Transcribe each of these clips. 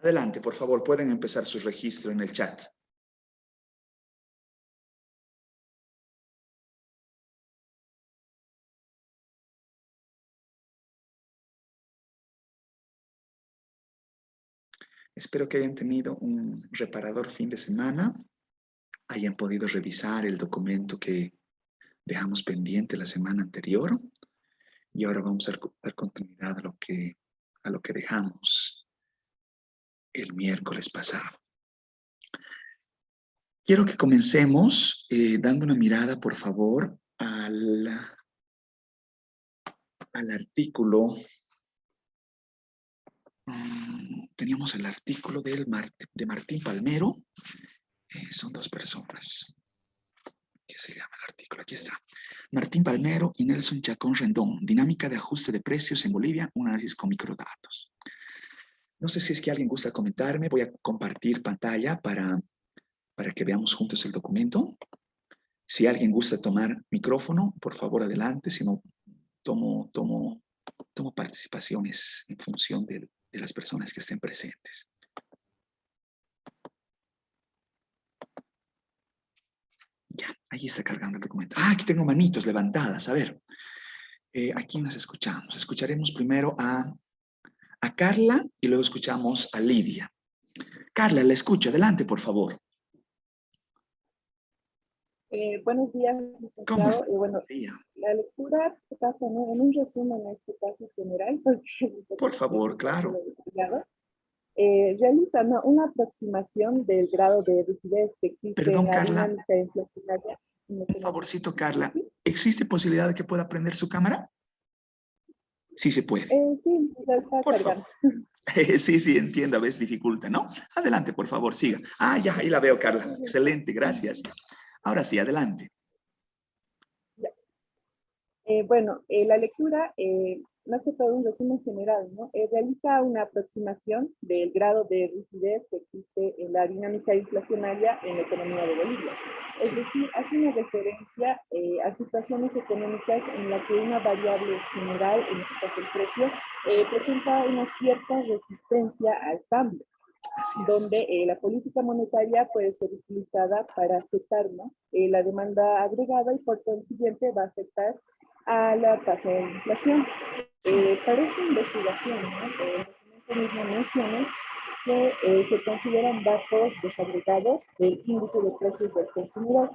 Adelante, por favor, pueden empezar su registro en el chat. Espero que hayan tenido un reparador fin de semana, hayan podido revisar el documento que dejamos pendiente la semana anterior y ahora vamos a dar continuidad a lo que dejamos el miércoles pasado. Quiero que comencemos dando una mirada, por favor, al artículo. Teníamos el artículo de Martín Palmero. Son dos personas. ¿Qué se llama el artículo? Aquí está. Martín Palmero y Nelson Chacón Rendón. Dinámica de ajuste de precios en Bolivia, un análisis con microdatos. No sé si es que alguien gusta comentarme. Voy a compartir pantalla para que veamos juntos el documento. Si alguien gusta tomar micrófono, por favor, adelante. Si no, tomo participaciones en función de las personas que estén presentes. Ya, ahí está cargando el documento. Ah, aquí tengo manitos levantadas. A ver, ¿a quién nos escuchamos? Escucharemos primero a Carla y luego escuchamos a Lidia. Carla, la escucho. Adelante, por favor. Buenos días, licenciado. ¿Cómo está? Bueno, la lectura pasa en un resumen, en este caso general, porque por favor, claro. Realiza una aproximación del grado de rigidez que existe. Perdón, en la Carla. dinámica inflacionaria. Un favorcito, Carla. ¿Existe posibilidad de que pueda prender su cámara? Sí se puede. Sí, la está por cargando. Sí, entiendo, a veces dificulta, ¿no? Adelante, por favor, siga. Ah, ya, ahí la veo, Carla. Excelente, gracias. Ahora sí, adelante. Bueno, la lectura, más que todo un resumen general, ¿no? Realiza una aproximación del grado de rigidez que existe en la dinámica inflacionaria en la economía de Bolivia. Es decir, hace una referencia a situaciones económicas en las que una variable general, en este caso el precio, presenta una cierta resistencia al cambio, donde la política monetaria puede ser utilizada para afectar, ¿no? La demanda agregada y por consiguiente va a afectar a la tasa de inflación. Para esta investigación, ¿no? El mismo menciona que se consideran datos desagregados del índice de precios del consumidor,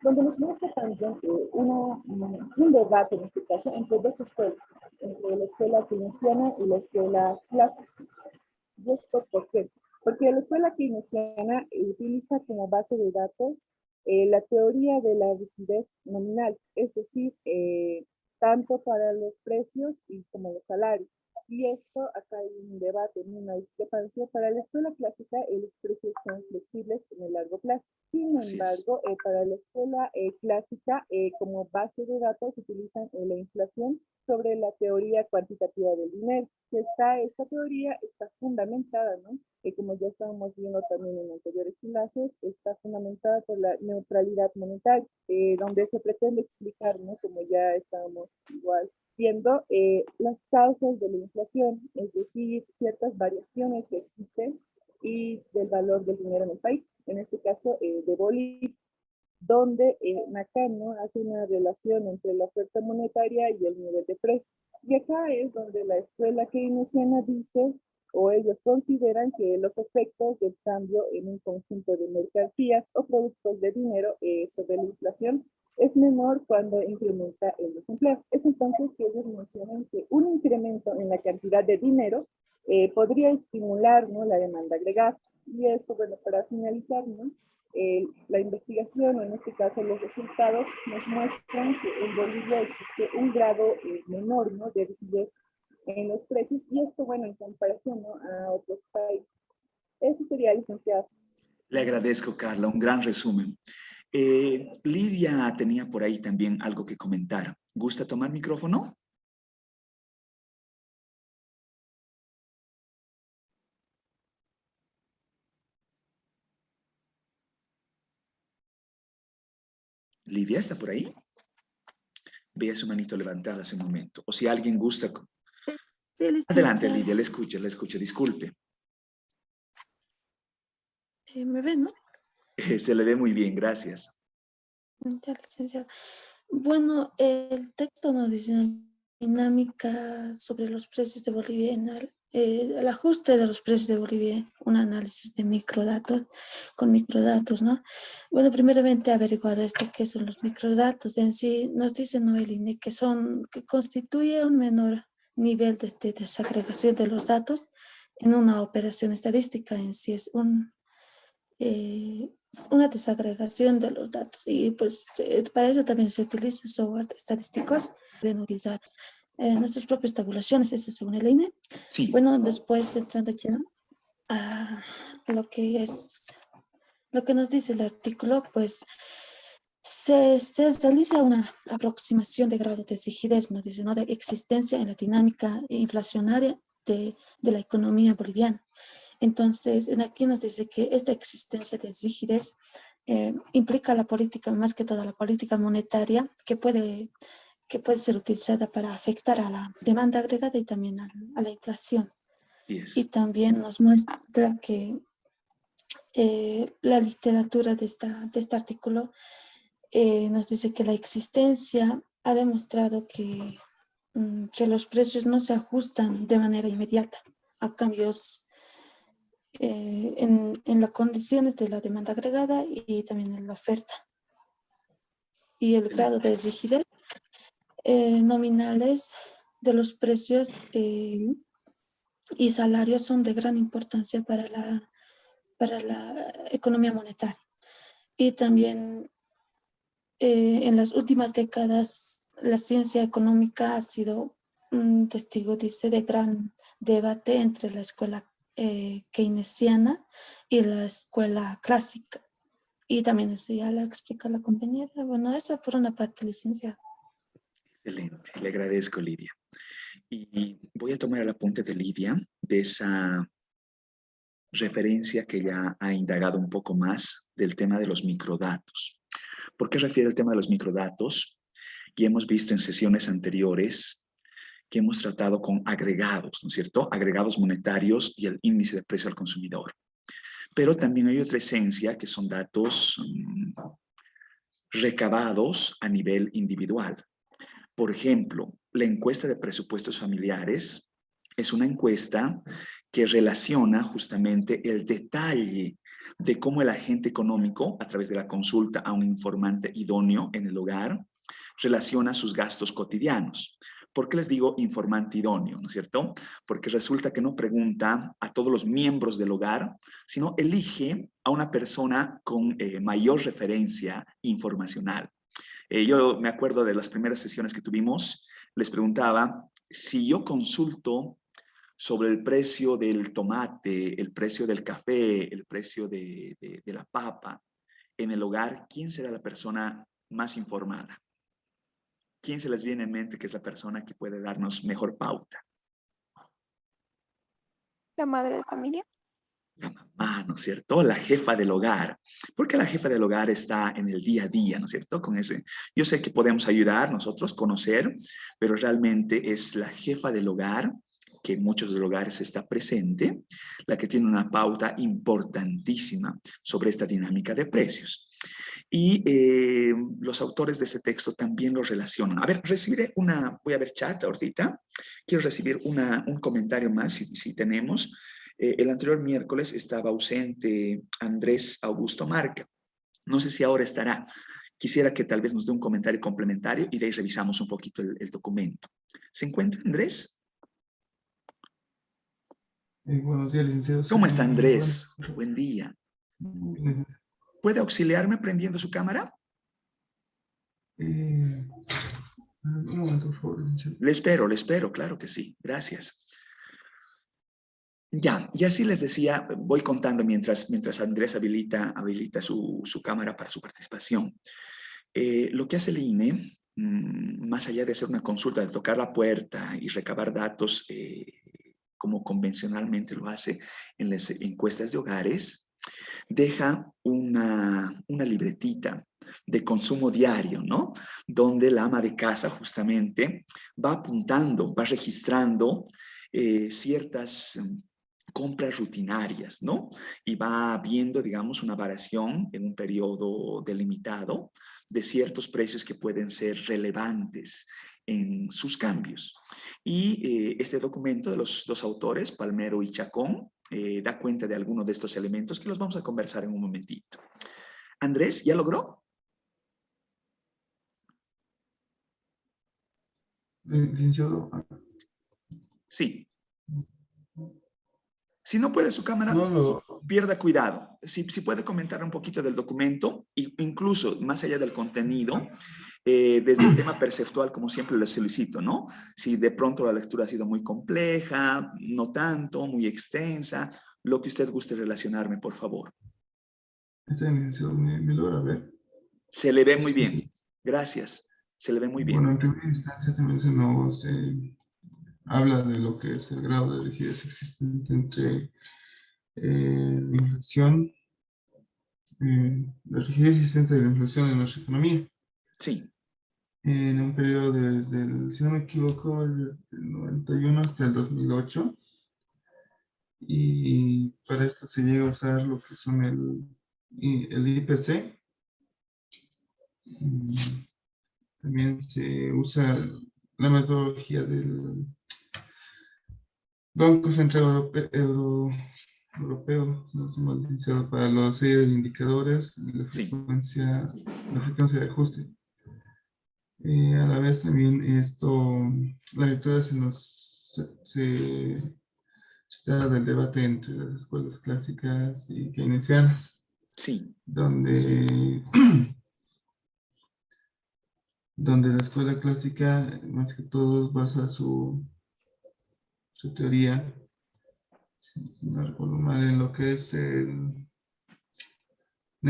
donde nos muestra también un debate, en este caso, entre dos escuelas, entre la escuela keynesiana y la escuela clásica. ¿Y esto por qué? Porque la escuela keynesiana utiliza como base de datos la teoría de la rigidez nominal, es decir, tanto para los precios y como los salarios. Y esto, acá hay un debate, una discrepancia. Para la escuela clásica, los precios son flexibles en el largo plazo. Sin embargo, para la escuela clásica, como base de datos, utilizan la inflación sobre la teoría cuantitativa del dinero. Esta teoría está fundamentada, ¿no? Como ya estábamos viendo también en anteriores clases, está fundamentada por la neutralidad monetaria, donde se pretende explicar, ¿no? Como ya estábamos igual viendo, las causas de la inflación, es decir, ciertas variaciones que existen y del valor del dinero en el país, en este caso de Bolivia, donde Nakano hace una relación entre la oferta monetaria y el nivel de precios. Y acá es donde la escuela keynesiana dice, o ellos consideran que los efectos del cambio en un conjunto de mercancías o productos de dinero sobre la inflación es menor cuando incrementa el desempleo. Es entonces que ellos mencionan que un incremento en la cantidad de dinero podría estimular, ¿no? La demanda agregada. Y esto, bueno, para finalizar, ¿no? La investigación, o en este caso los resultados, nos muestran que en Bolivia existe un grado menor, ¿no? De rigidez en los precios, y esto, bueno, en comparación, ¿no? A otros países. Eso sería, licenciado. Le agradezco, Carla, un gran resumen. Lidia tenía por ahí también algo que comentar. ¿Gusta tomar micrófono? Lidia, ¿está por ahí? Vea su manito levantada hace un momento. O si alguien gusta. Sí, Adelante, Lidia, le escucho, disculpe. ¿Me ven, no? Se le ve muy bien, gracias. Ya, licenciado. Bueno, el texto nos dice una dinámica sobre los precios de Bolivia, el ajuste de los precios de Bolivia, un análisis de microdatos, con microdatos, ¿no? Bueno, primeramente averiguado esto, ¿qué son los microdatos? En sí, nos dice Noeline que constituye un menor nivel de desagregación de los datos en una operación estadística. En sí es una desagregación de los datos y pues para eso también se utiliza software estadísticos de utilizar nuestras propias tabulaciones, eso según el INE. Sí, Bueno, después entrando ya a lo que nos dice el artículo, pues se realiza una aproximación de grado de rigidez, nos dice, ¿no? De existencia en la dinámica inflacionaria de la economía boliviana. Entonces, aquí nos dice que esta existencia de rigidez implica la política, más que todo la política monetaria, que puede ser utilizada para afectar a la demanda agregada y también a la inflación. sí Y es. también nos muestra que la literatura de este artículo nos dice que la existencia ha demostrado que los precios no se ajustan de manera inmediata a cambios en las condiciones de la demanda agregada y también en la oferta. Y el grado de rigidez nominales de los precios y salarios son de gran importancia para la economía monetaria. Y también en las últimas décadas la ciencia económica ha sido un testigo, dice, de gran debate entre la escuela keynesiana y la escuela clásica. Y también eso ya lo explica la compañera. Bueno, eso por una parte, licenciada. Excelente, le agradezco, Lidia. Y voy a tomar el apunte de Lidia de esa referencia que ya ha indagado un poco más del tema de los microdatos. ¿Por qué refiere el tema de los microdatos? Y hemos visto en sesiones anteriores que hemos tratado con agregados, ¿no es cierto? Agregados monetarios y el índice de precio al consumidor. Pero también hay otra esencia que son datos recabados a nivel individual. Por ejemplo, la encuesta de presupuestos familiares es una encuesta que relaciona justamente el detalle de cómo el agente económico, a través de la consulta a un informante idóneo en el hogar, relaciona sus gastos cotidianos. ¿Por qué les digo informante idóneo, no es cierto? Porque resulta que no pregunta a todos los miembros del hogar, sino elige a una persona con mayor referencia informacional. Yo me acuerdo de las primeras sesiones que tuvimos, les preguntaba, si yo consulto sobre el precio del tomate, el precio del café, el precio de la papa en el hogar, ¿quién será la persona más informada? ¿Quién se les viene en mente que es la persona que puede darnos mejor pauta? La madre de familia. La mamá, ¿no es cierto? La jefa del hogar. Porque la jefa del hogar está en el día a día, ¿no es cierto? Con ese, yo sé que podemos ayudar nosotros, conocer, pero realmente es la jefa del hogar, que en muchos hogares está presente, la que tiene una pauta importantísima sobre esta dinámica de precios. Y los autores de ese texto también lo relacionan. A ver, recibiré voy a ver chat ahorita, quiero recibir un comentario más si tenemos. El anterior miércoles estaba ausente Andrés Augusto Marca. No sé si ahora estará. Quisiera que tal vez nos dé un comentario complementario y de ahí revisamos un poquito el documento. ¿Se encuentra Andrés? Buenos días, licenciado. ¿Cómo Sí, está bueno. Andrés? Buen día. Eh, ¿Puede auxiliarme prendiendo su cámara? un momento, por favor, licenciado. Le espero, claro que sí. Gracias. Ya, y así les decía, voy contando mientras Andrés habilita su cámara para su participación. Lo que hace el INE, más allá de hacer una consulta, de tocar la puerta y recabar datos como convencionalmente lo hace en las encuestas de hogares, deja una libretita de consumo diario, ¿no? Donde la ama de casa justamente va apuntando, va registrando ciertas compras rutinarias, ¿no? Y va viendo, digamos, una variación en un periodo delimitado de ciertos precios que pueden ser relevantes en sus cambios. Y este documento de los dos autores, Palmero y Chacón, da cuenta de algunos de estos elementos que los vamos a conversar en un momentito. Andrés, ¿ya logró? Licenciado, Sí. Si no puede su cámara, no lo, pierda cuidado. Si puede comentar un poquito del documento, incluso más allá del contenido, desde el tema perceptual, como siempre le solicito, ¿no? Si de pronto la lectura ha sido muy compleja, no tanto, muy extensa, lo que usted guste relacionarme, por favor. licenciado, ¿me logra ver? Se le ve muy bien. Gracias. Se le ve muy bien. Bueno, en primera instancia también se nos habla de lo que es el grado de rigidez existente entre la inflación, la rigidez existente de la inflación en nuestra economía. Sí, En un periodo desde el, si no me equivoco, desde el 91 hasta el 2008. Y para esto se llega a usar lo que son el IPC. Y también se usa la metodología del Banco Central Europeo, no estoy mal licenciado, para los serie de indicadores y sí, la frecuencia de ajuste. A la vez también la lectura se trata del debate entre las escuelas clásicas y keynesianas, sí, donde, donde la escuela clásica más que todo basa su teoría, si no recuerdo mal, en lo que es la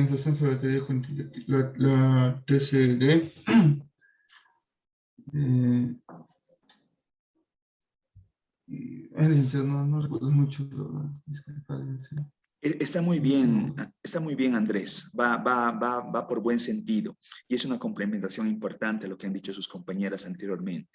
inflación sobre la teoría cuantitativa, la TCD. Eh, licenciado, no recuerdo mucho, pero disculpa, licenciado. Está muy bien, Andrés. Va por buen sentido y es una complementación importante a lo que han dicho sus compañeras anteriormente.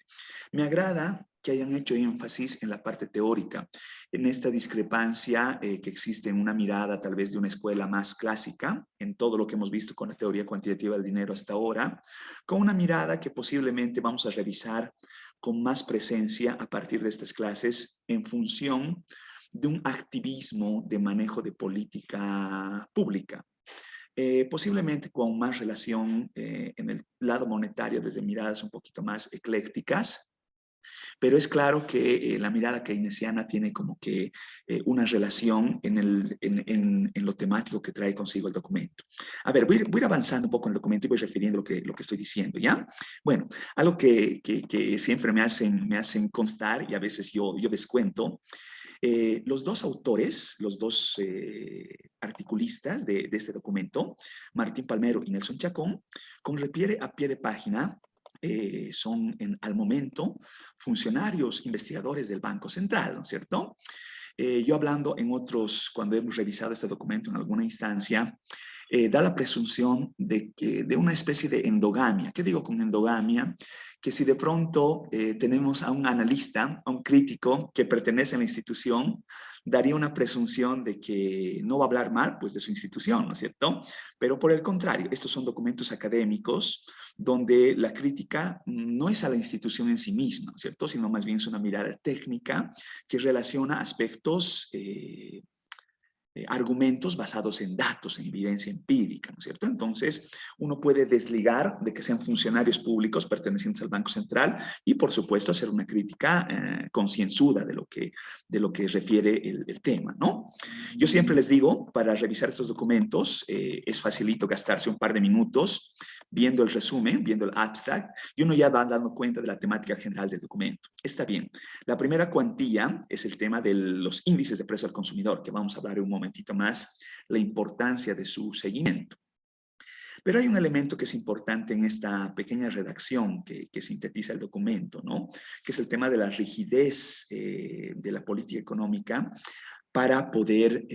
Me agrada que hayan hecho énfasis en la parte teórica, en esta discrepancia que existe en una mirada tal vez de una escuela más clásica, en todo lo que hemos visto con la teoría cuantitativa del dinero hasta ahora, con una mirada que posiblemente vamos a revisar con más presencia a partir de estas clases en función de un activismo de manejo de política pública. Posiblemente con más relación en el lado monetario desde miradas un poquito más eclécticas, pero es claro que la mirada keynesiana tiene como que una relación en lo temático que trae consigo el documento. A ver, voy a ir avanzando un poco en el documento y voy refiriendo lo que estoy diciendo, ¿ya? Bueno, algo que siempre me hacen constar y a veces yo descuento. Los dos autores, los dos articulistas de este documento, Martín Palmero y Nelson Chacón, como refiere a pie de página, son al momento funcionarios investigadores del Banco Central, ¿no es cierto? Yo hablando en otros, cuando hemos revisado este documento en alguna instancia, da la presunción de una especie de endogamia. ¿Qué digo con endogamia? Que si de pronto tenemos a un analista, a un crítico que pertenece a la institución, daría una presunción de que no va a hablar mal pues, de su institución, ¿no es cierto? Pero por el contrario, estos son documentos académicos donde la crítica no es a la institución en sí misma, ¿no es cierto? Sino más bien es una mirada técnica que relaciona aspectos argumentos basados en datos, en evidencia empírica, ¿no es cierto? Entonces, uno puede desligar de que sean funcionarios públicos pertenecientes al Banco Central y, por supuesto, hacer una crítica concienzuda de lo que refiere el tema, ¿no? Yo siempre les digo, para revisar estos documentos, es facilito gastarse un par de minutos viendo el resumen, viendo el abstract, y uno ya va dando cuenta de la temática general del documento. Está bien. La primera cuantía es el tema de los índices de precio al consumidor, que vamos a hablar en un momentito más, la importancia de su seguimiento. Pero hay un elemento que es importante en esta pequeña redacción que sintetiza el documento, ¿no? Que es el tema de la rigidez de la política económica para poder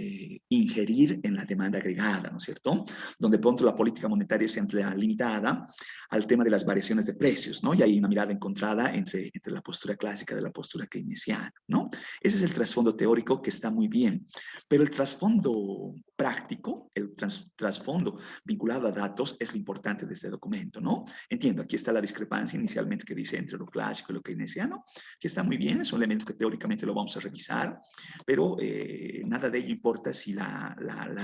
ingerir en la demanda agregada, ¿no es cierto? Donde pronto la política monetaria se entra limitada al tema de las variaciones de precios, ¿no? Y hay una mirada encontrada entre la postura clásica de la postura keynesiana, ¿no? Ese es el trasfondo teórico que está muy bien, pero el trasfondo práctico, el trasfondo vinculado a datos es lo importante de este documento, ¿no? Entiendo, aquí está la discrepancia inicialmente que dice entre lo clásico y lo keynesiano, que está muy bien, es un elemento que teóricamente lo vamos a revisar, pero nada de ello importa si la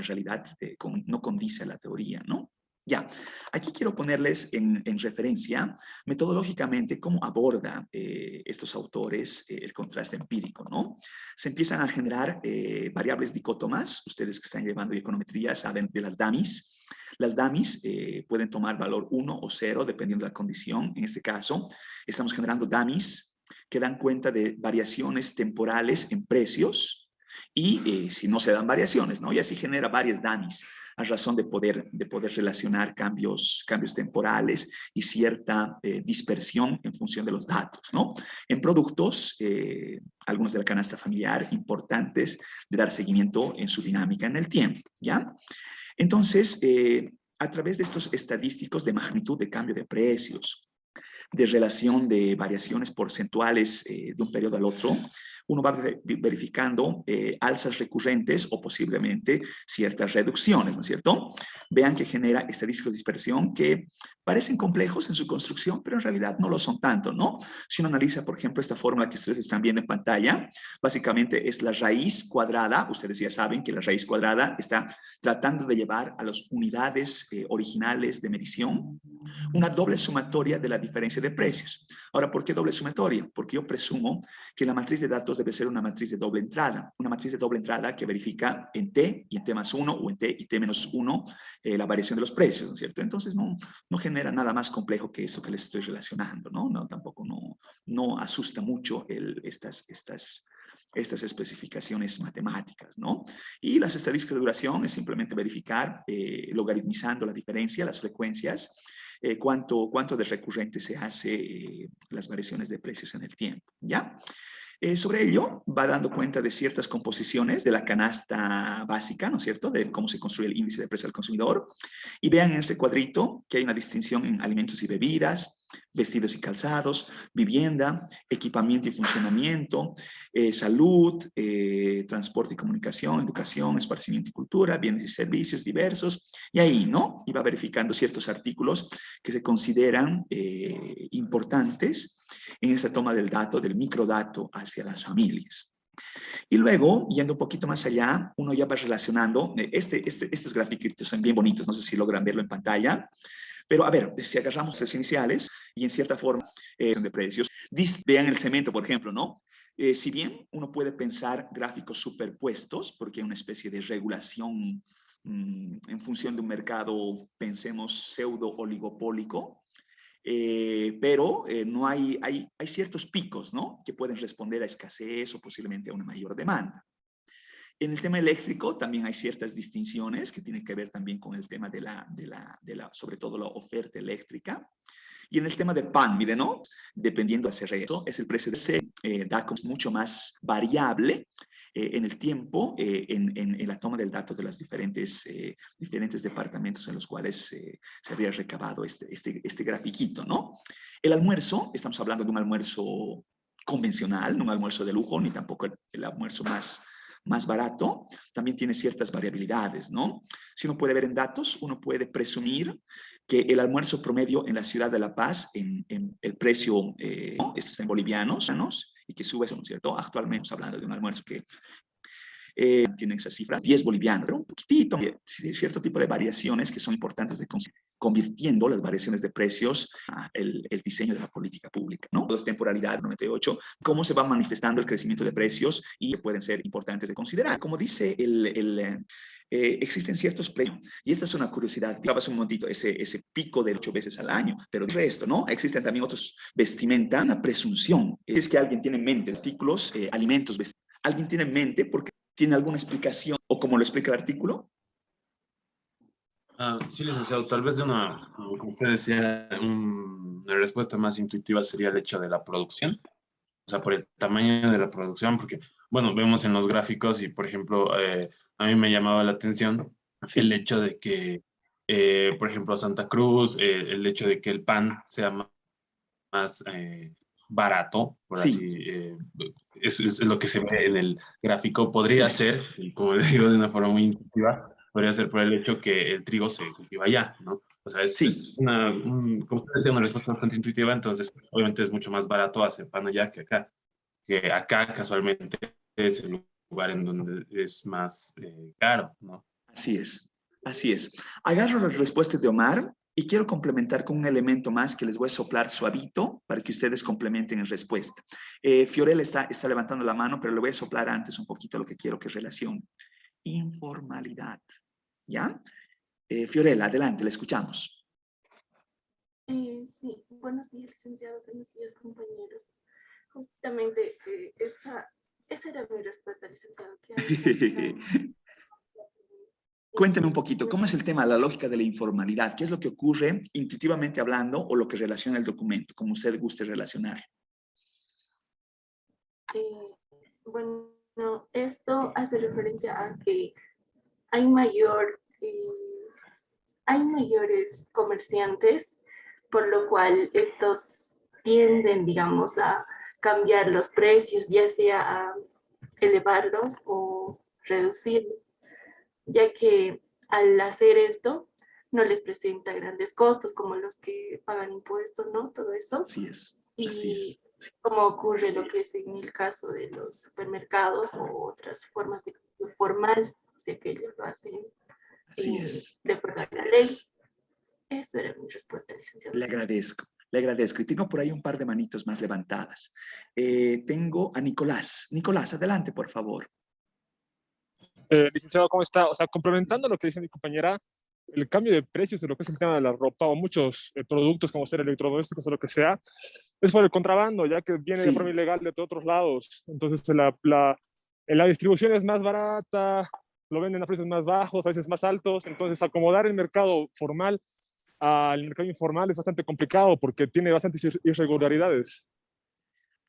realidad no condice a la teoría, ¿no? Ya, aquí quiero ponerles en referencia metodológicamente cómo aborda estos autores el contraste empírico, ¿no? Se empiezan a generar variables dicótomas. Ustedes que están llevando econometría saben de las dummies. Las dummies pueden tomar valor 1 o 0 dependiendo de la condición. En este caso, estamos generando dummies que dan cuenta de variaciones temporales en precios y si no se dan variaciones, ¿no? Y así genera varias dummies a razón de poder relacionar cambios temporales y cierta dispersión en función de los datos, ¿no? En productos, algunos de la canasta familiar, importantes de dar seguimiento en su dinámica en el tiempo, ¿ya? Entonces, a través de estos estadísticos de magnitud de cambio de precios, de relación de variaciones porcentuales de un periodo al otro, uno va verificando alzas recurrentes o posiblemente ciertas reducciones, ¿no es cierto? Vean que genera estadísticos de dispersión que parecen complejos en su construcción, pero en realidad no lo son tanto, ¿no? Si uno analiza, por ejemplo, esta fórmula que ustedes están viendo en pantalla, básicamente es la raíz cuadrada. Ustedes ya saben que la raíz cuadrada está tratando de llevar a las unidades originales de medición una doble sumatoria de la diferencia de precios. Ahora, ¿por qué doble sumatoria? Porque yo presumo que la matriz de datos debe ser una matriz de doble entrada, una matriz de doble entrada que verifica en T y en T más 1 o en T y T menos 1 la variación de los precios, ¿no es cierto? Entonces no genera nada más complejo que eso que les estoy relacionando, ¿no? Tampoco no asusta mucho estas especificaciones matemáticas, ¿no? Y las estadísticas de duración es simplemente verificar, logaritmizando la diferencia, las frecuencias, cuánto de recurrente se hace las variaciones de precios en el tiempo, ¿ya? Sobre ello va dando cuenta de ciertas composiciones de la canasta básica, ¿no es cierto?, de cómo se construye el índice de precio al consumidor. Y vean en este cuadrito que hay una distinción en alimentos y bebidas, vestidos y calzados, vivienda, equipamiento y funcionamiento, salud, transporte y comunicación, educación, esparcimiento y cultura, bienes y servicios diversos. Y ahí, ¿no? Y va verificando ciertos artículos que se consideran importantes en esta toma del dato, del microdato hacia las familias. Y luego, yendo un poquito más allá, uno ya va relacionando, estos grafiquitos son bien bonitos, no sé si logran verlo en pantalla, pero a ver, si agarramos las iniciales y en cierta forma de precios, vean el cemento, por ejemplo, ¿no? Si bien uno puede pensar gráficos superpuestos, porque hay una especie de regulación en función de un mercado, pensemos, pseudo-oligopólico, pero no hay ciertos picos, ¿no?, que pueden responder a escasez o posiblemente a una mayor demanda. En el tema eléctrico también hay ciertas distinciones que tienen que ver también con el tema sobre todo la oferta eléctrica. Y en el tema de pan, miren, ¿no?, dependiendo de eso, es el precio de ese DACO mucho más variable en el tiempo, en la toma del dato de los diferentes departamentos en los cuales se habría recabado este grafiquito, ¿no? El almuerzo, estamos hablando de un almuerzo convencional, no un almuerzo de lujo, ni tampoco el almuerzo más barato, también tiene ciertas variabilidades, ¿no? Si uno puede ver en datos, uno puede presumir que el almuerzo promedio en la ciudad de La Paz, en el precio, ¿no?, esto está en bolivianos, y que sube, ¿no es cierto? Actualmente estamos hablando de un almuerzo que tiene esa cifra, 10 bolivianos, pero un poquitito, cierto tipo de variaciones que son importantes de considerar, convirtiendo las variaciones de precios a el diseño de la política pública, ¿no? Dos temporalidad, 98, cómo se va manifestando el crecimiento de precios y pueden ser importantes de considerar. Como dice existen ciertos precios, y esta es una curiosidad, hablabas un momentito, ese pico de 8 veces al año, pero el resto, ¿no? Existen también otros vestimenta, una presunción, es que alguien tiene en mente artículos, alimentos, alguien tiene en mente porque tiene alguna explicación, o como lo explica el artículo. Sí, licenciado, tal vez como usted decía, una respuesta más intuitiva sería el hecho de la producción, o sea, por el tamaño de la producción, porque bueno, vemos en los gráficos y, por ejemplo, a mí me llamaba la atención el hecho de que, por ejemplo, Santa Cruz, el hecho de que el pan sea más barato, por Sí, así, es lo que se ve en el gráfico, podría sí, ser, y como le digo de una forma muy intuitiva, podría ser por el hecho que el trigo se cultiva allá, ¿no? O sea, sí. es como usted decía, una respuesta bastante intuitiva, entonces obviamente es mucho más barato hacer pan allá que acá casualmente es el lugar en donde es más caro, ¿no? Así es, así es. Agarro la respuesta de Omar y quiero complementar con un elemento más que les voy a soplar suavito para que ustedes complementen en respuesta. Fiorella está levantando la mano, pero le voy a soplar antes un poquito lo que quiero que relacione. Informalidad, ¿ya? Fiorella, adelante, la escuchamos. Sí, buenos días, licenciado, buenos días, compañeros. Justamente esa era mi respuesta, licenciado. Que hay Cuénteme un poquito, ¿cómo es el tema, la lógica de la informalidad? ¿Qué es lo que ocurre intuitivamente hablando o lo que relaciona el documento, como usted guste relacionar? bueno, esto hace referencia a que hay mayor, hay mayores comerciantes, por lo cual estos tienden, digamos, a cambiar los precios, ya sea a elevarlos o reducirlos, ya que al hacer esto no les presenta grandes costos como los que pagan impuestos, ¿no? Todo eso. Así es, así es. Y como ocurre lo que es en el caso de los supermercados o otras formas de formal, o sea que ellos lo hacen Así es. de acuerdo a la ley. Esa era mi respuesta, licenciado. Le agradezco, le agradezco. Y tengo por ahí un par de manitos más levantadas. Tengo a Nicolás. Nicolás, adelante, por favor. Licenciado, ¿cómo está? O sea, complementando lo que dice mi compañera, el cambio de precios de lo que es el tema de la ropa o muchos productos como ser electrodomésticos o lo que sea, es por el contrabando, ya que viene de forma ilegal de otros lados. Entonces, la distribución es más barata, lo venden a precios más bajos, a veces más altos. Entonces, acomodar el mercado formal al mercado informal es bastante complicado porque tiene bastantes irregularidades.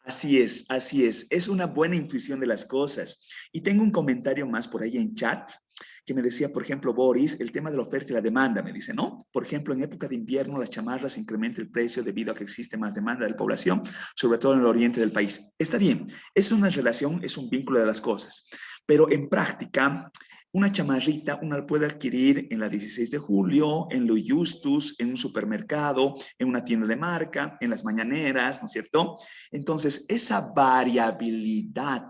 Así es, así es. Es una buena intuición de las cosas. Y tengo un comentario más por ahí en chat que me decía, por ejemplo, Boris, el tema de la oferta y la demanda, me dice, ¿no? Por ejemplo, en época de invierno las chamarras incrementan el precio debido a que existe más demanda de la población, sobre todo en el oriente del país. Está bien, es una relación, es un vínculo de las cosas, pero en práctica una chamarrita uno la puede adquirir en la 16 de julio, en Louis Justus, en un supermercado, en una tienda de marca, en las mañaneras, ¿no es cierto? Entonces, esa variabilidad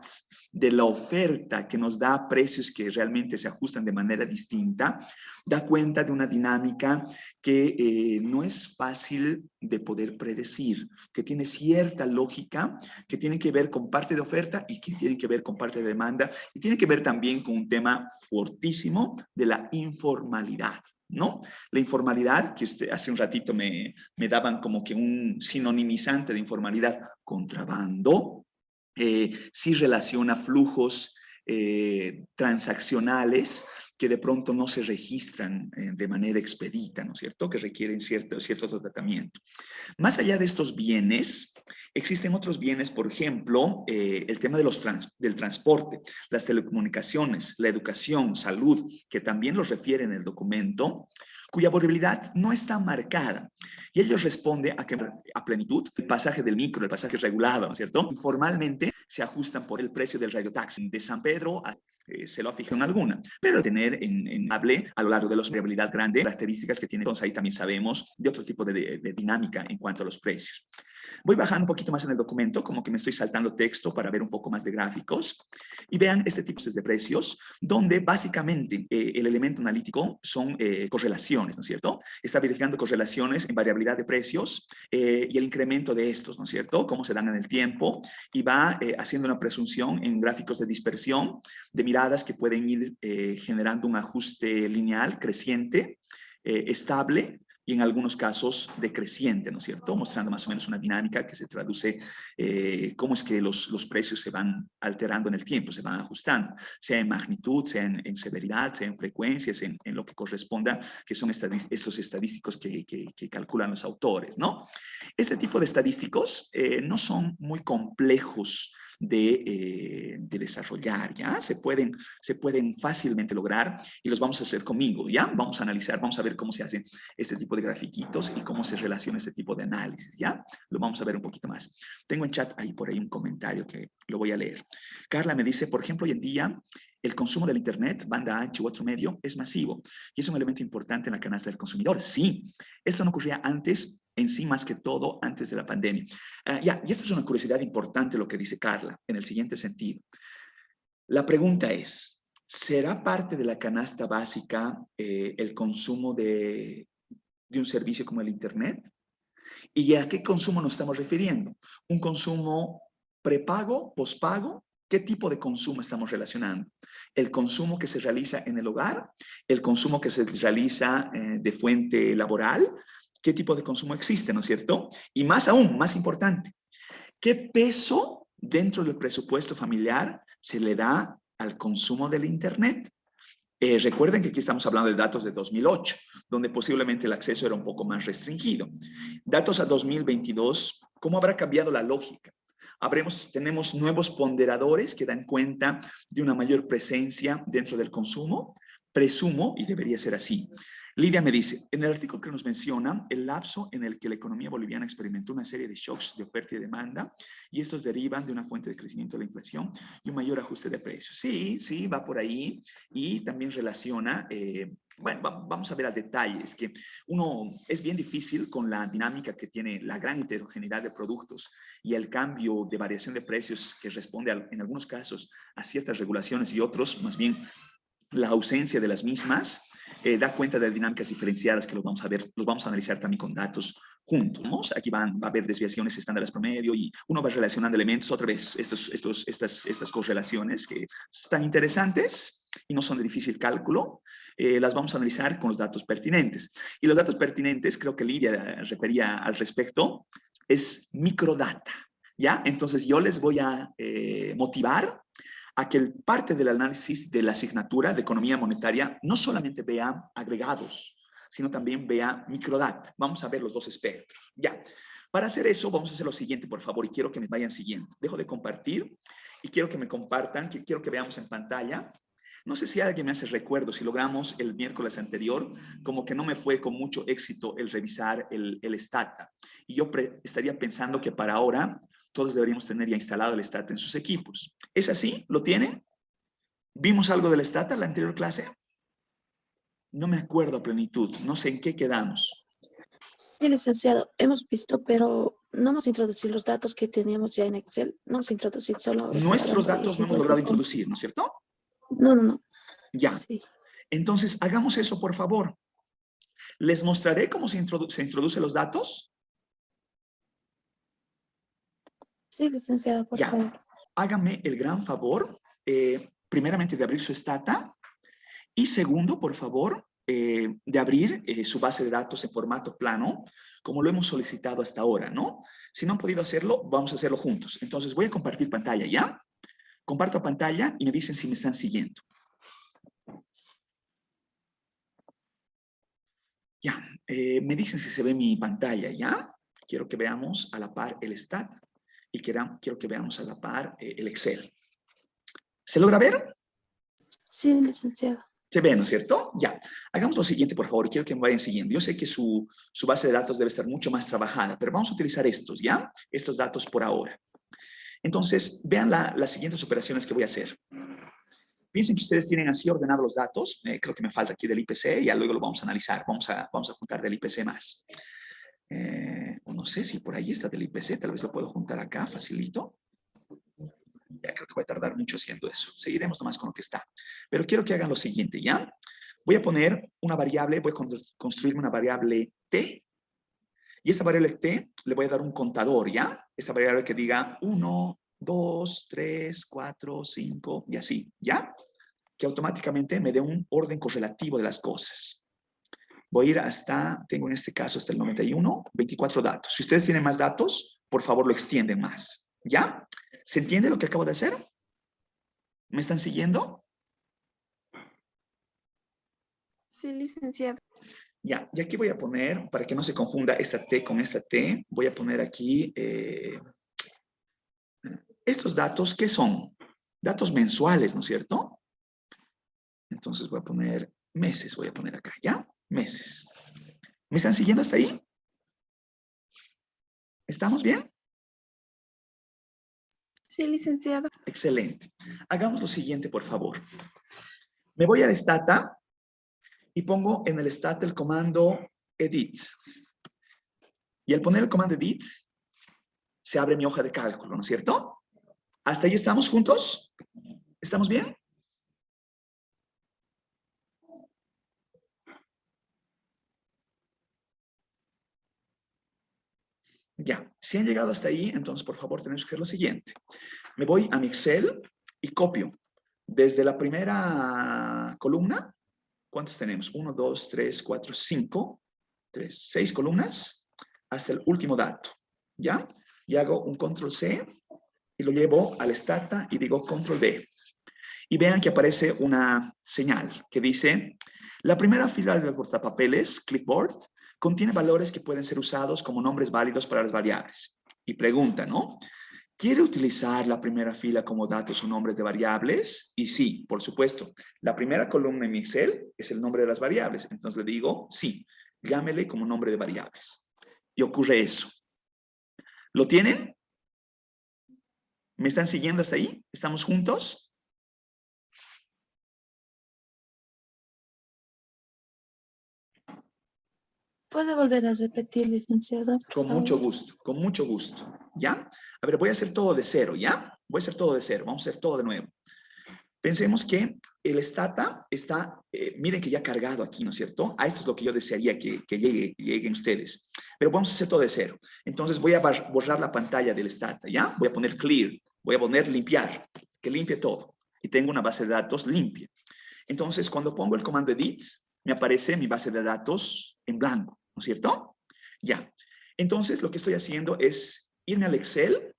de la oferta que nos da precios que realmente se ajustan de manera distinta, da cuenta de una dinámica que no es fácil de poder predecir, que tiene cierta lógica, que tiene que ver con parte de oferta y que tiene que ver con parte de demanda y tiene que ver también con un tema fortísimo de la informalidad, ¿no? La informalidad, que hace un ratito me daban como que un sinonimizante de informalidad, contrabando, sí relaciona flujos transaccionales que de pronto no se registran de manera expedita, ¿no es cierto? Que requieren cierto tratamiento. Más allá de estos bienes, existen otros bienes, por ejemplo, el tema de del transporte, las telecomunicaciones, la educación, salud, que también los refiere en el documento, cuya variabilidad no está marcada. Y ellos responden a que a plenitud el pasaje del micro, el pasaje regulado, ¿no es cierto? Formalmente se ajustan por el precio del radiotaxi de San Pedro a se lo ha fijado en alguna, pero tener en hable a lo largo de la variabilidad grande, características que tiene. Entonces ahí también sabemos de otro tipo de dinámica en cuanto a los precios. Voy bajando un poquito más en el documento, como que me estoy saltando texto para ver un poco más de gráficos. Y vean este tipo de precios, donde básicamente el elemento analítico son correlaciones, ¿no es cierto? Está verificando correlaciones en variabilidad de precios y el incremento de estos, ¿no es cierto? Cómo se dan en el tiempo y va haciendo una presunción en gráficos de dispersión, de miradas que pueden ir generando un ajuste lineal creciente, estable, y en algunos casos decreciente, ¿no es cierto? Mostrando más o menos una dinámica que se traduce cómo es que los precios se van alterando en el tiempo, se van ajustando, sea en magnitud, sea en severidad, sea en frecuencias, en lo que corresponda, que son estos estadísticos que calculan los autores, ¿no? Este tipo de estadísticos no son muy complejos de desarrollar, ¿ya? Se pueden fácilmente lograr y los vamos a hacer conmigo, ¿ya? Vamos a analizar, vamos a ver cómo se hacen este tipo de grafiquitos y cómo se relaciona este tipo de análisis, ¿ya? Lo vamos a ver un poquito más. Tengo en chat ahí por ahí un comentario que lo voy a leer. Carla me dice, por ejemplo, hoy en día el consumo del Internet, banda ancha u otro medio, es masivo y es un elemento importante en la canasta del consumidor. Sí, esto no ocurría antes, en sí más que todo antes de la pandemia. Y esto es una curiosidad importante lo que dice Carla, en el siguiente sentido. La pregunta es, ¿será parte de la canasta básica el consumo de un servicio como el Internet? ¿Y a qué consumo nos estamos refiriendo? ¿Un consumo prepago, pospago? ¿Qué tipo de consumo estamos relacionando? ¿El consumo que se realiza en el hogar? ¿El consumo que se realiza de fuente laboral? ¿Qué tipo de consumo existe, no es cierto? Y más aún, más importante, ¿qué peso dentro del presupuesto familiar se le da al consumo del Internet? Recuerden que aquí estamos hablando de datos de 2008, donde posiblemente el acceso era un poco más restringido. Datos a 2022, ¿cómo habrá cambiado la lógica? Tenemos nuevos ponderadores que dan cuenta de una mayor presencia dentro del consumo. Presumo, y debería ser así. Lidia me dice, en el artículo que nos menciona, el lapso en el que la economía boliviana experimentó una serie de shocks de oferta y demanda, y estos derivan de una fuente de crecimiento de la inflación y un mayor ajuste de precios. Sí, sí, va por ahí, y también relaciona, bueno, vamos a ver al detalle, es que es bien difícil con la dinámica que tiene la gran heterogeneidad de productos y el cambio de variación de precios que responde en algunos casos a ciertas regulaciones y otros, más bien, la ausencia de las mismas da cuenta de dinámicas diferenciadas que los vamos a ver, los vamos a analizar también con datos juntos. Aquí va a haber desviaciones estándares promedio y uno va relacionando elementos, otra vez estas correlaciones que están interesantes y no son de difícil cálculo, las vamos a analizar con los datos pertinentes. Y los datos pertinentes, creo que Lidia refería al respecto, es microdata, ¿ya? Entonces yo les voy a motivar a que parte del análisis de la asignatura de economía monetaria no solamente vea agregados, sino también vea microdata. Vamos a ver los dos espectros. Ya. Para hacer eso, vamos a hacer lo siguiente, por favor, y quiero que me vayan siguiendo. Dejo de compartir y quiero que me compartan, quiero que veamos en pantalla. No sé si alguien me hace recuerdo, si logramos el miércoles anterior, como que no me fue con mucho éxito el revisar el Stata. Y yo estaría pensando que para ahora todos deberíamos tener ya instalado el Stata en sus equipos. ¿Es así? ¿Lo tienen? ¿Vimos algo del Stata en la anterior clase? No me acuerdo a plenitud, no sé en qué quedamos. Sí, licenciado, hemos visto, pero no hemos introducido los datos que teníamos ya en Excel. No hemos introducido, solo Nuestros datos no hemos logrado introducir, ¿no es cierto? No. Ya. Sí. Entonces, hagamos eso, por favor. Les mostraré cómo se introduce los datos. Sí, licenciado, por favor. Hágame el gran favor, primeramente de abrir su Stata y segundo, por favor, de abrir su base de datos en formato plano, como lo hemos solicitado hasta ahora, ¿no? Si no han podido hacerlo, vamos a hacerlo juntos. Entonces voy a compartir pantalla, ¿ya? Comparto pantalla y me dicen si me están siguiendo. Ya, me dicen si se ve mi pantalla, ¿ya? Quiero que veamos a la par el Stat y quiero que veamos a la par el Excel. ¿Se logra ver? Sí, licenciado. Se ve, ¿no es cierto? Ya. Hagamos lo siguiente, por favor. Quiero que me vayan siguiendo. Yo sé que su base de datos debe estar mucho más trabajada, pero vamos a utilizar estos, ¿ya? Estos datos por ahora. Entonces, vean las siguientes operaciones que voy a hacer. Piensen que ustedes tienen así ordenados los datos. Creo que me falta aquí del IPC y ya luego lo vamos a analizar. Vamos a juntar del IPC más. O no sé si por ahí está del IPC. Tal vez lo puedo juntar acá, facilito. Ya creo que voy a tardar mucho haciendo eso. Seguiremos nomás con lo que está. Pero quiero que hagan lo siguiente, ¿ya? Voy a poner una variable, voy a construir una variable t. Y esta variable t le voy a dar un contador, ¿ya? Esta variable que diga 1, 2, 3, 4, 5 y así, ¿ya? Que automáticamente me dé un orden correlativo de las cosas. Voy a ir hasta, tengo en este caso hasta el 91, 24 datos. Si ustedes tienen más datos, por favor lo extienden más, ¿ya? ¿Se entiende lo que acabo de hacer? ¿Me están siguiendo? Sí, licenciado. Ya, y aquí voy a poner, para que no se confunda esta T con esta T, voy a poner aquí Estos datos, ¿qué son? Datos mensuales, ¿no es cierto? Entonces voy a poner meses, voy a poner acá, ¿ya? Meses. ¿Me están siguiendo hasta ahí? ¿Estamos bien? Sí, licenciado. Excelente. Hagamos lo siguiente, por favor. Me voy al Stata y pongo en el Stata el comando edit. Y al poner el comando edit, se abre mi hoja de cálculo, ¿no es cierto? ¿Hasta ahí estamos juntos? ¿Estamos bien? Ya, si han llegado hasta ahí, entonces por favor tenemos que hacer lo siguiente. Me voy a mi Excel y copio desde la primera columna. ¿Cuántos tenemos? 1, 2, 3, 4, 5, 3, 6 columnas hasta el último dato. ¿Ya? Y hago un control C y lo llevo al Stata y digo control V. Y vean que aparece una señal que dice, la primera fila del portapapeles, clipboard, contiene valores que pueden ser usados como nombres válidos para las variables. Y pregunta, ¿no? ¿Quiere utilizar la primera fila como datos o nombres de variables? Y sí, por supuesto. La primera columna en mi Excel es el nombre de las variables. Entonces le digo, sí, llámele como nombre de variables. Y ocurre eso. ¿Lo tienen? ¿Me están siguiendo hasta ahí? ¿Estamos juntos? ¿Puede volver a repetir, licenciado, por Con favor? mucho gusto, con mucho gusto. ¿Ya? A ver, voy a hacer todo de cero, ¿ya? Voy a hacer todo de cero, vamos a hacer todo de nuevo. Pensemos que el Stata está, miren que ya cargado aquí, ¿no es cierto? A esto es lo que yo desearía que lleguen ustedes. Pero vamos a hacer todo de cero. Entonces voy a borrar la pantalla del Stata, ¿ya? Voy a poner clear, voy a poner limpiar, que limpie todo. Y tengo una base de datos limpia. Entonces, cuando pongo el comando edit, me aparece mi base de datos en blanco, ¿no es cierto? Ya. Entonces, lo que estoy haciendo es irme al Excel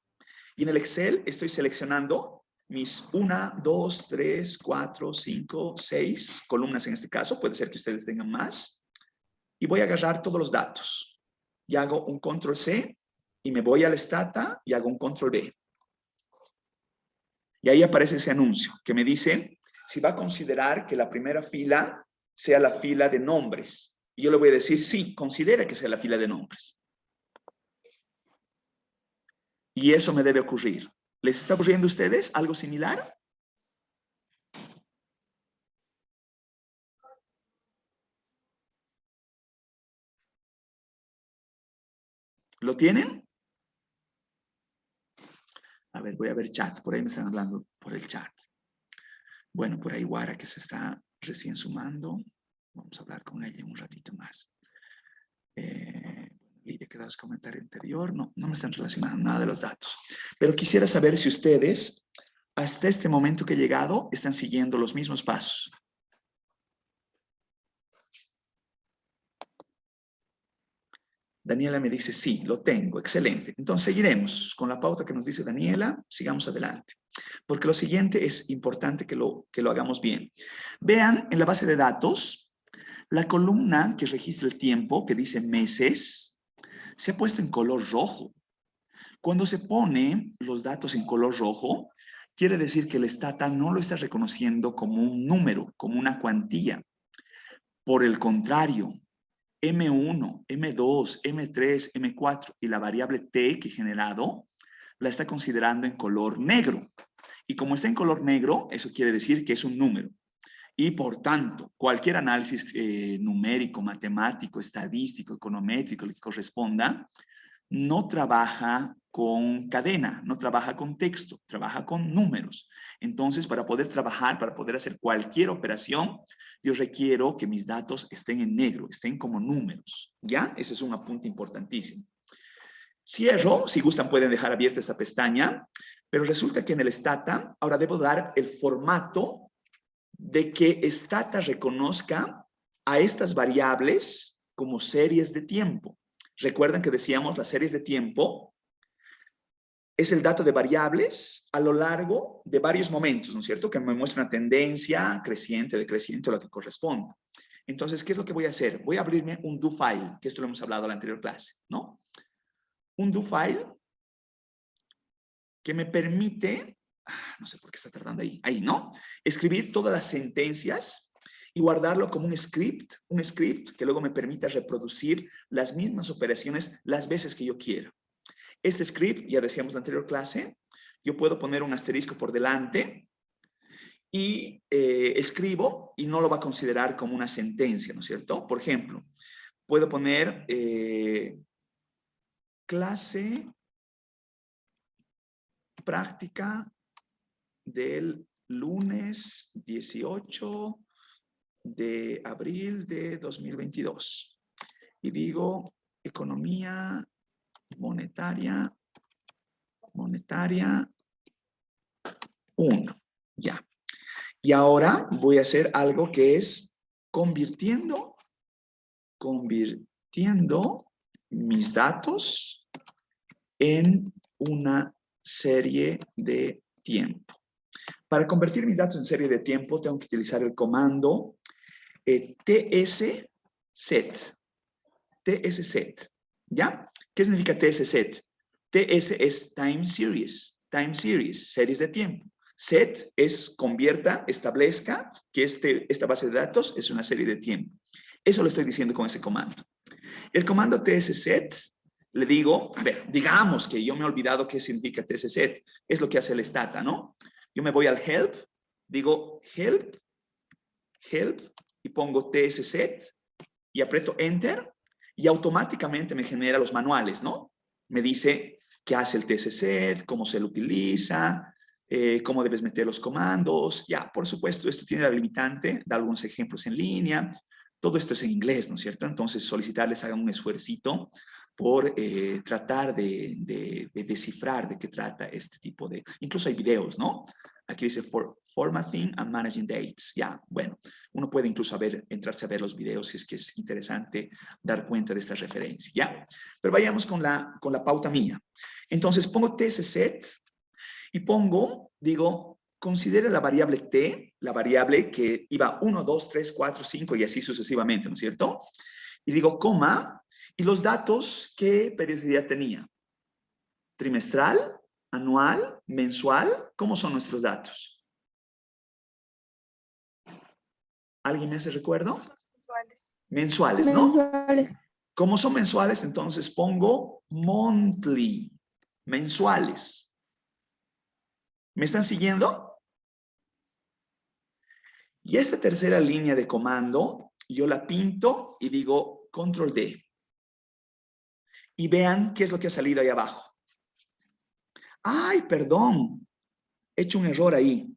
y en el Excel estoy seleccionando mis 1, 2, 3, 4, 5, 6 columnas en este caso. Puede ser que ustedes tengan más. Y voy a agarrar todos los datos. Y hago un control C y me voy al Stata y hago un control V. Y ahí aparece ese anuncio que me dice si va a considerar que la primera fila sea la fila de nombres. Y yo le voy a decir, sí, considera que sea la fila de nombres. Y eso me debe ocurrir. ¿Les está ocurriendo a ustedes algo similar? ¿Lo tienen? A ver, voy a ver chat. Por ahí me están hablando por el chat. Bueno, por ahí Guara que se está recién sumando. Vamos a hablar con ella un ratito más. Lidia, ¿qué das comentario anterior? No, no me están relacionando nada de los datos. Pero quisiera saber si ustedes, hasta este momento que he llegado, están siguiendo los mismos pasos. Daniela me dice, sí, lo tengo, excelente. Entonces seguiremos con la pauta que nos dice Daniela, sigamos adelante. Porque lo siguiente es importante que lo hagamos bien. Vean en la base de datos, la columna que registra el tiempo, que dice meses, se ha puesto en color rojo. Cuando se pone los datos en color rojo, quiere decir que el Stata no lo está reconociendo como un número, como una cuantía. Por el contrario, M1, M2, M3, M4 y la variable T que he generado, la está considerando en color negro. Y como está en color negro, eso quiere decir que es un número. Y por tanto, cualquier análisis numérico, matemático, estadístico, econométrico, el que corresponda, no trabaja con cadena, no trabaja con texto, trabaja con números. Entonces, para poder trabajar, para poder hacer cualquier operación, yo requiero que mis datos estén en negro, estén como números, ¿ya? Ese es un apunte importantísimo. Cierro, si gustan pueden dejar abierta esta pestaña, pero resulta que en el Stata ahora debo dar el formato de que Stata reconozca a estas variables como series de tiempo. Recuerdan que decíamos las series de tiempo es el dato de variables a lo largo de varios momentos, ¿no es cierto? Que me muestra una tendencia creciente, decreciente o lo que corresponda. Entonces, ¿qué es lo que voy a hacer? Voy a abrirme un do file, que esto lo hemos hablado en la anterior clase, ¿no? Un do file que me permite, no sé por qué está tardando ahí, ¿no? Escribir todas las sentencias y guardarlo como un script que luego me permita reproducir las mismas operaciones las veces que yo quiera. Este script, ya decíamos en la anterior clase, yo puedo poner un asterisco por delante y escribo y no lo va a considerar como una sentencia, ¿no es cierto? Por ejemplo, puedo poner clase práctica del lunes 18 de abril de 2022. Y digo economía monetaria 1. Ya. Y ahora voy a hacer algo que es convirtiendo mis datos en una serie de tiempo. Para convertir mis datos en serie de tiempo, tengo que utilizar el comando tsset. tsset. ¿Ya? ¿Qué significa tsset? TS es time series, series de tiempo. Set es convierta, establezca que esta base de datos es una serie de tiempo. Eso lo estoy diciendo con ese comando. El comando tsset, le digo, a ver, digamos que yo me he olvidado qué significa tsset. Es lo que hace el stata, ¿no? Yo me voy al help, digo help, y pongo tsset, y aprieto enter, y automáticamente me genera los manuales, ¿no? Me dice qué hace el tsset, cómo se lo utiliza, cómo debes meter los comandos. Ya, por supuesto, esto tiene la limitante, da algunos ejemplos en línea. Todo esto es en inglés, ¿no es cierto? Entonces, solicitarles hagan un esfuercito por tratar de descifrar de qué trata este tipo de... Incluso hay videos, ¿no? Aquí dice Formatting and Managing Dates. Ya, bueno, uno puede incluso entrarse a ver los videos si es que es interesante dar cuenta de esta referencia, ¿ya? Pero vayamos con la pauta mía. Entonces, pongo tsset y digo, considere la variable t, la variable que iba 1, 2, 3, 4, 5 y así sucesivamente, ¿no es cierto? Y digo, coma, y los datos, ¿qué periodicidad tenía? ¿Trimestral? ¿Anual? ¿Mensual? ¿Cómo son nuestros datos? ¿Alguien me hace recuerdo? Mensuales, ¿no? Mensuales. ¿Cómo son mensuales? Entonces pongo monthly, mensuales. ¿Me están siguiendo? Y esta tercera línea de comando, yo la pinto y digo control D. Y vean qué es lo que ha salido ahí abajo. ¡Ay, perdón! He hecho un error ahí.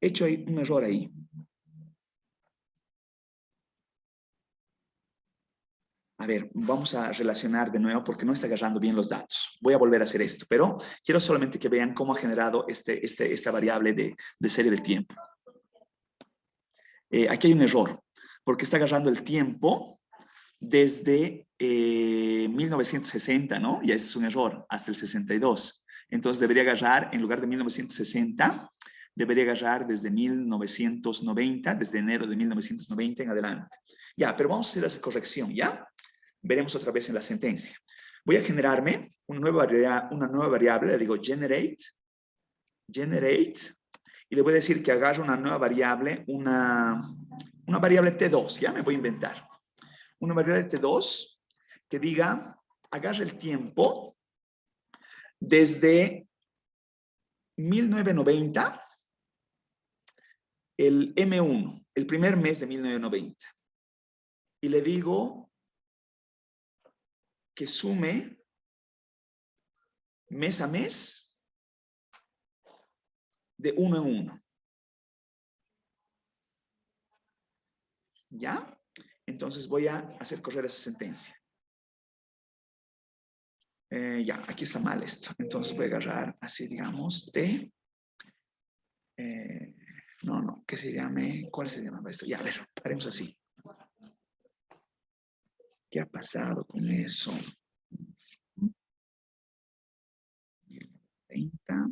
He hecho un error ahí. A ver, vamos a relacionar de nuevo porque no está agarrando bien los datos. Voy a volver a hacer esto, pero quiero solamente que vean cómo ha generado esta variable de serie del tiempo. Aquí hay un error, porque está agarrando el tiempo desde 1960, ¿no? Ya es un error, hasta el 62. Entonces debería agarrar, en lugar de 1960, debería agarrar desde 1990, desde enero de 1990 en adelante. Ya, pero vamos a hacer esa corrección, ¿ya? Veremos otra vez en la sentencia. Voy a generarme una nueva variable, le digo generate, y le voy a decir que agarre una nueva variable, una variable T2, ya me voy a inventar. Una variable T2 que diga, agarre el tiempo desde 1990, el M1, el primer mes de 1990. Y le digo que sume mes a mes de 1 en 1. ¿Ya? Entonces voy a hacer correr esa sentencia. Ya, aquí está mal esto. Entonces voy a agarrar así, digamos, T. No, que se llame, ¿cuál se llama esto? Ya, a ver, haremos así. ¿Qué ha pasado con eso? 30.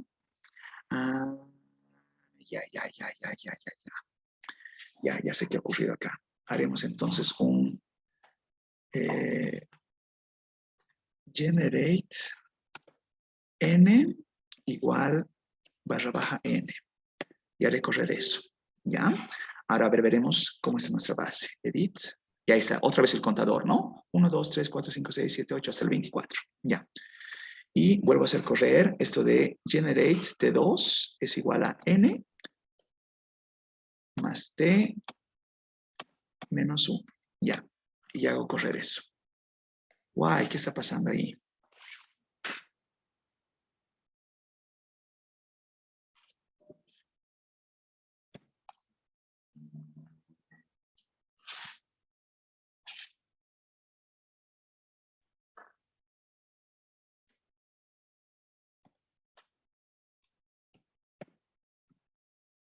Ah, ya sé qué ha ocurrido acá. Haremos entonces un generate n igual barra baja n. Y haré correr eso. ¿Ya? Ahora a ver, veremos cómo es nuestra base. Edit. Y ahí está, otra vez el contador, ¿no? 1, 2, 3, 4, 5, 6, 7, 8, hasta el 24. Ya. Y vuelvo a hacer correr esto de generate T2 es igual a n más t menos 1. Ya. Y hago correr eso. Guay, ¿qué está pasando ahí?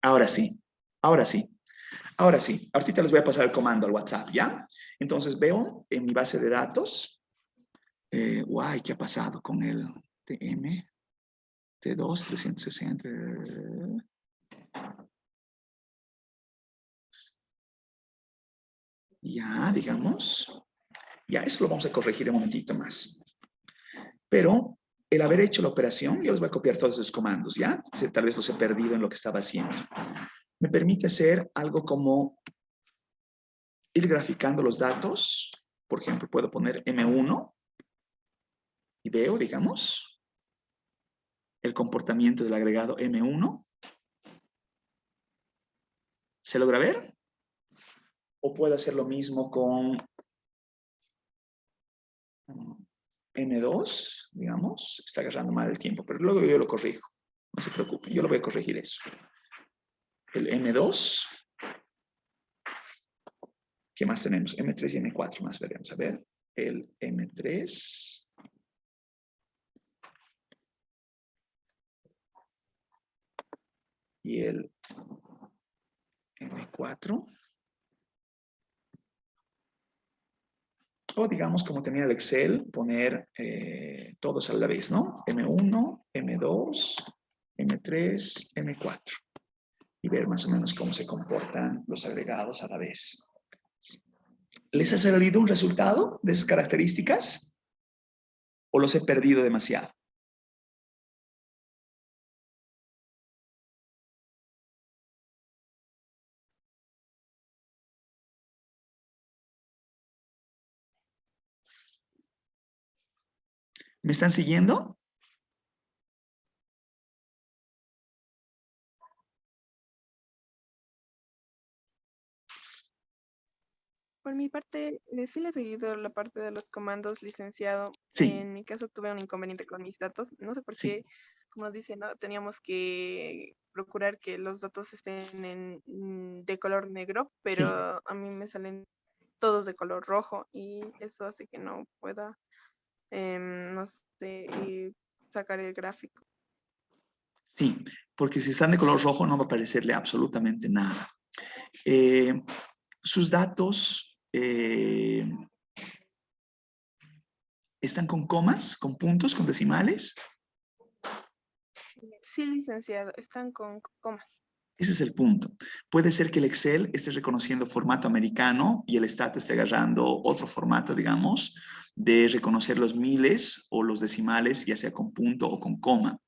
Ahora sí, ahora sí, ahora sí. Ahorita les voy a pasar el comando al WhatsApp, ¿ya? Entonces veo en mi base de datos, guay, ¿qué ha pasado con el TM? T2, 360. Ya, digamos. Ya, eso lo vamos a corregir un momentito más. Pero el haber hecho la operación, yo les voy a copiar todos esos comandos, ¿ya? Tal vez los he perdido en lo que estaba haciendo. Me permite hacer algo como ir graficando los datos. Por ejemplo, puedo poner M1 y veo, digamos, el comportamiento del agregado M1. ¿Se logra ver? O puedo hacer lo mismo con M2, digamos. Está agarrando mal el tiempo, pero luego yo lo corrijo. No se preocupen, yo lo voy a corregir eso. El M2. ¿Qué más tenemos? M3 y M4 más veremos. A ver, el M3. Y el M4. O digamos, como tenía el Excel, poner todos a la vez, ¿no? M1, M2, M3, M4. Y ver más o menos cómo se comportan los agregados a la vez. ¿Les ha salido un resultado de esas características? ¿O los he perdido demasiado? ¿Me están siguiendo? Por mi parte, sí le he seguido la parte de los comandos, licenciado. Sí. En mi caso tuve un inconveniente con mis datos. No sé por Sí. qué, como nos dicen, ¿no? Teníamos que procurar que los datos estén de color negro, pero Sí. a mí me salen todos de color rojo y eso hace que no pueda, no sé, sacar el gráfico. Sí, porque si están de color rojo no va a aparecerle absolutamente nada. Sus datos están con comas, con puntos, con decimales. Sí, licenciado, están con comas. Ese es el punto. Puede ser que el Excel esté reconociendo formato americano y el STAT esté agarrando otro formato, digamos, de reconocer los miles o los decimales, ya sea con punto o con coma.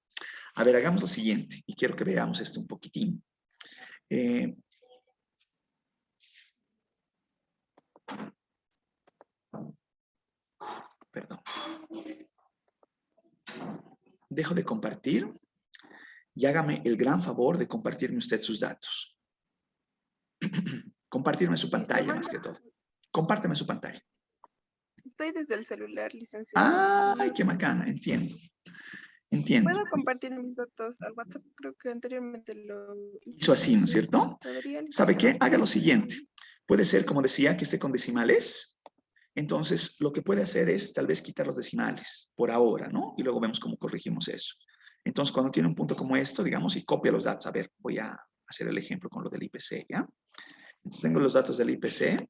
A ver, hagamos lo siguiente, y quiero que veamos esto un poquitín. Perdón. Dejo de compartir y hágame el gran favor de compartirme usted sus datos. Compartirme su pantalla más que todo. Compárteme su pantalla. Estoy desde el celular, licenciado. ¡Ay, qué macana! Entiendo. Entiendo. Puedo compartir mis datos al WhatsApp, creo que anteriormente lo Hizo así, ¿no es cierto? ¿Podría, ¿Sabe qué? licenciado? Haga lo siguiente. Puede ser, como decía, que esté con decimales. Entonces, lo que puede hacer es tal vez quitar los decimales por ahora, ¿no? Y luego vemos cómo corregimos eso. Entonces, cuando tiene un punto como esto, digamos, y copia los datos. A ver, voy a hacer el ejemplo con lo del IPC, ¿ya? Entonces, tengo los datos del IPC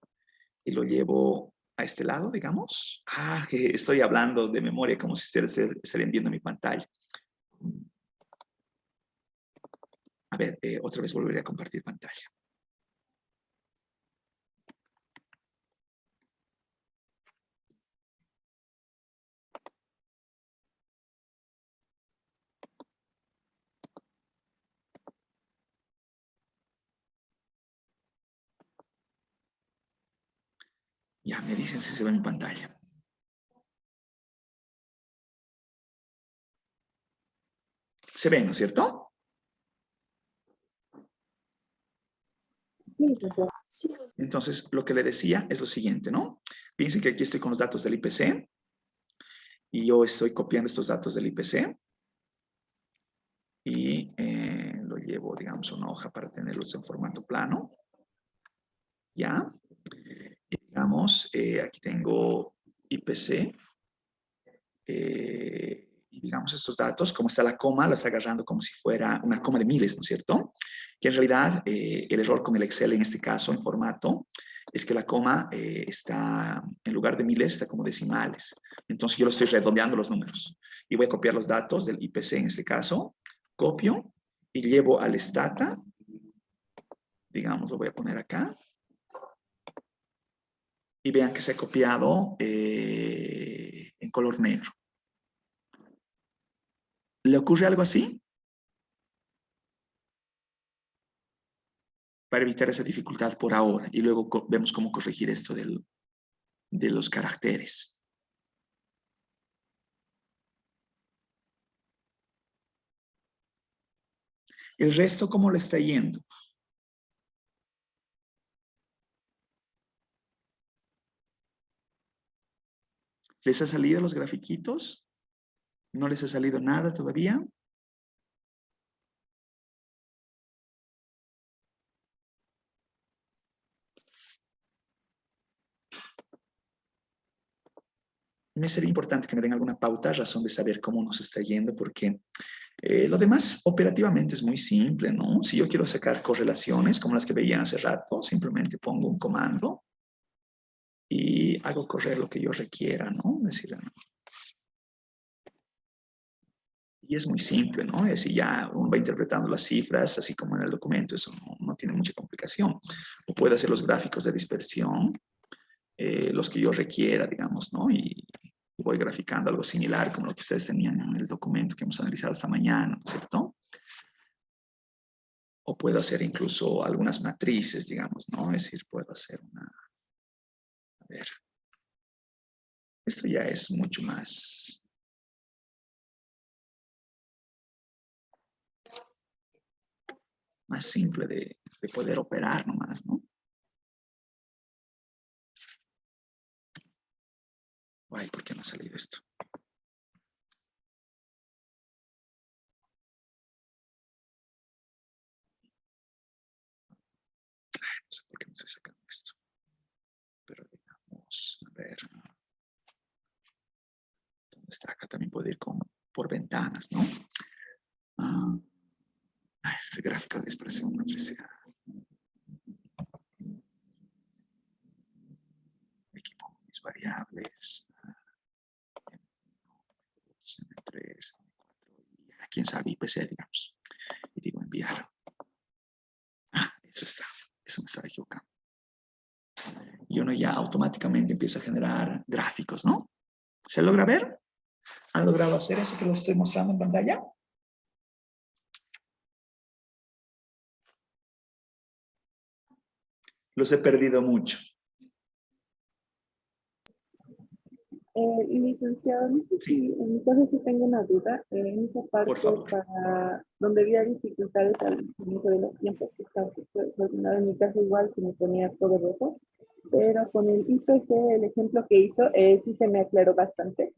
y lo llevo a este lado, digamos. Ah, que estoy hablando de memoria como si ustedes estarían viendo mi pantalla. A ver, otra vez volveré a compartir pantalla. Ya, me dicen si se ve mi pantalla. Se ve, ¿no es cierto? Sí, licenciado. Sí, Entonces, lo que le decía es lo siguiente, ¿no? Piensen que aquí estoy con los datos del IPC y yo estoy copiando estos datos del IPC y lo llevo, digamos, a una hoja para tenerlos en formato plano. ¿Ya? Y digamos, aquí tengo IPC. Y digamos estos datos, como está la coma, la está agarrando como si fuera una coma de miles, ¿no es cierto? Que en realidad el error con el Excel en este caso, en formato, es que la coma está, en lugar de miles, está como decimales. Entonces yo lo estoy redondeando los números. Y voy a copiar los datos del IPC en este caso, copio y llevo al Stata, digamos, lo voy a poner acá. Y vean que se ha copiado en color negro. ¿Le ocurre algo así? Para evitar esa dificultad por ahora. Y luego vemos cómo corregir esto de los caracteres. El resto, ¿cómo le está yendo? ¿Les ha salido los grafiquitos? ¿No les ha salido nada todavía? Me sería importante que me den alguna pauta, razón de saber cómo nos está yendo, porque lo demás operativamente es muy simple, ¿no? Si yo quiero sacar correlaciones como las que veían hace rato, simplemente pongo un comando y hago correr lo que yo requiera, ¿no? Es decir, y es muy simple, ¿no? Es decir, ya uno va interpretando las cifras, así como en el documento, eso no tiene mucha complicación. O puedo hacer los gráficos de dispersión, los que yo requiera, digamos, ¿no? Y voy graficando algo similar como lo que ustedes tenían en el documento que hemos analizado esta mañana, ¿no es cierto? O puedo hacer incluso algunas matrices, digamos, ¿no? Es decir, puedo hacer una... A ver. Esto ya es mucho más... más simple de poder operar nomás, ¿no? Ay, ¿por qué no ha salido esto? No sé por qué no estoy sacando esto. Pero digamos, a ver. ¿Dónde está? Acá también puedo ir por ventanas, ¿no? Este gráfico de expresión matricial. Aquí pongo mis variables. M3, M4, quién sabe, IPC, digamos. Y digo enviar. Eso está. Eso me estaba equivocando. Y uno ya automáticamente empieza a generar gráficos, ¿no? ¿Se logra ver? ¿Han logrado hacer eso que les estoy mostrando en pantalla? Los he perdido mucho. Licenciado, no sé si en mi caso sí tengo una duda en esa parte para donde había dificultades al inicio de los tiempos que estaba desordenado. En mi caso igual se me ponía todo rojo, pero con el IPC, el ejemplo que hizo, sí se me aclaró bastante.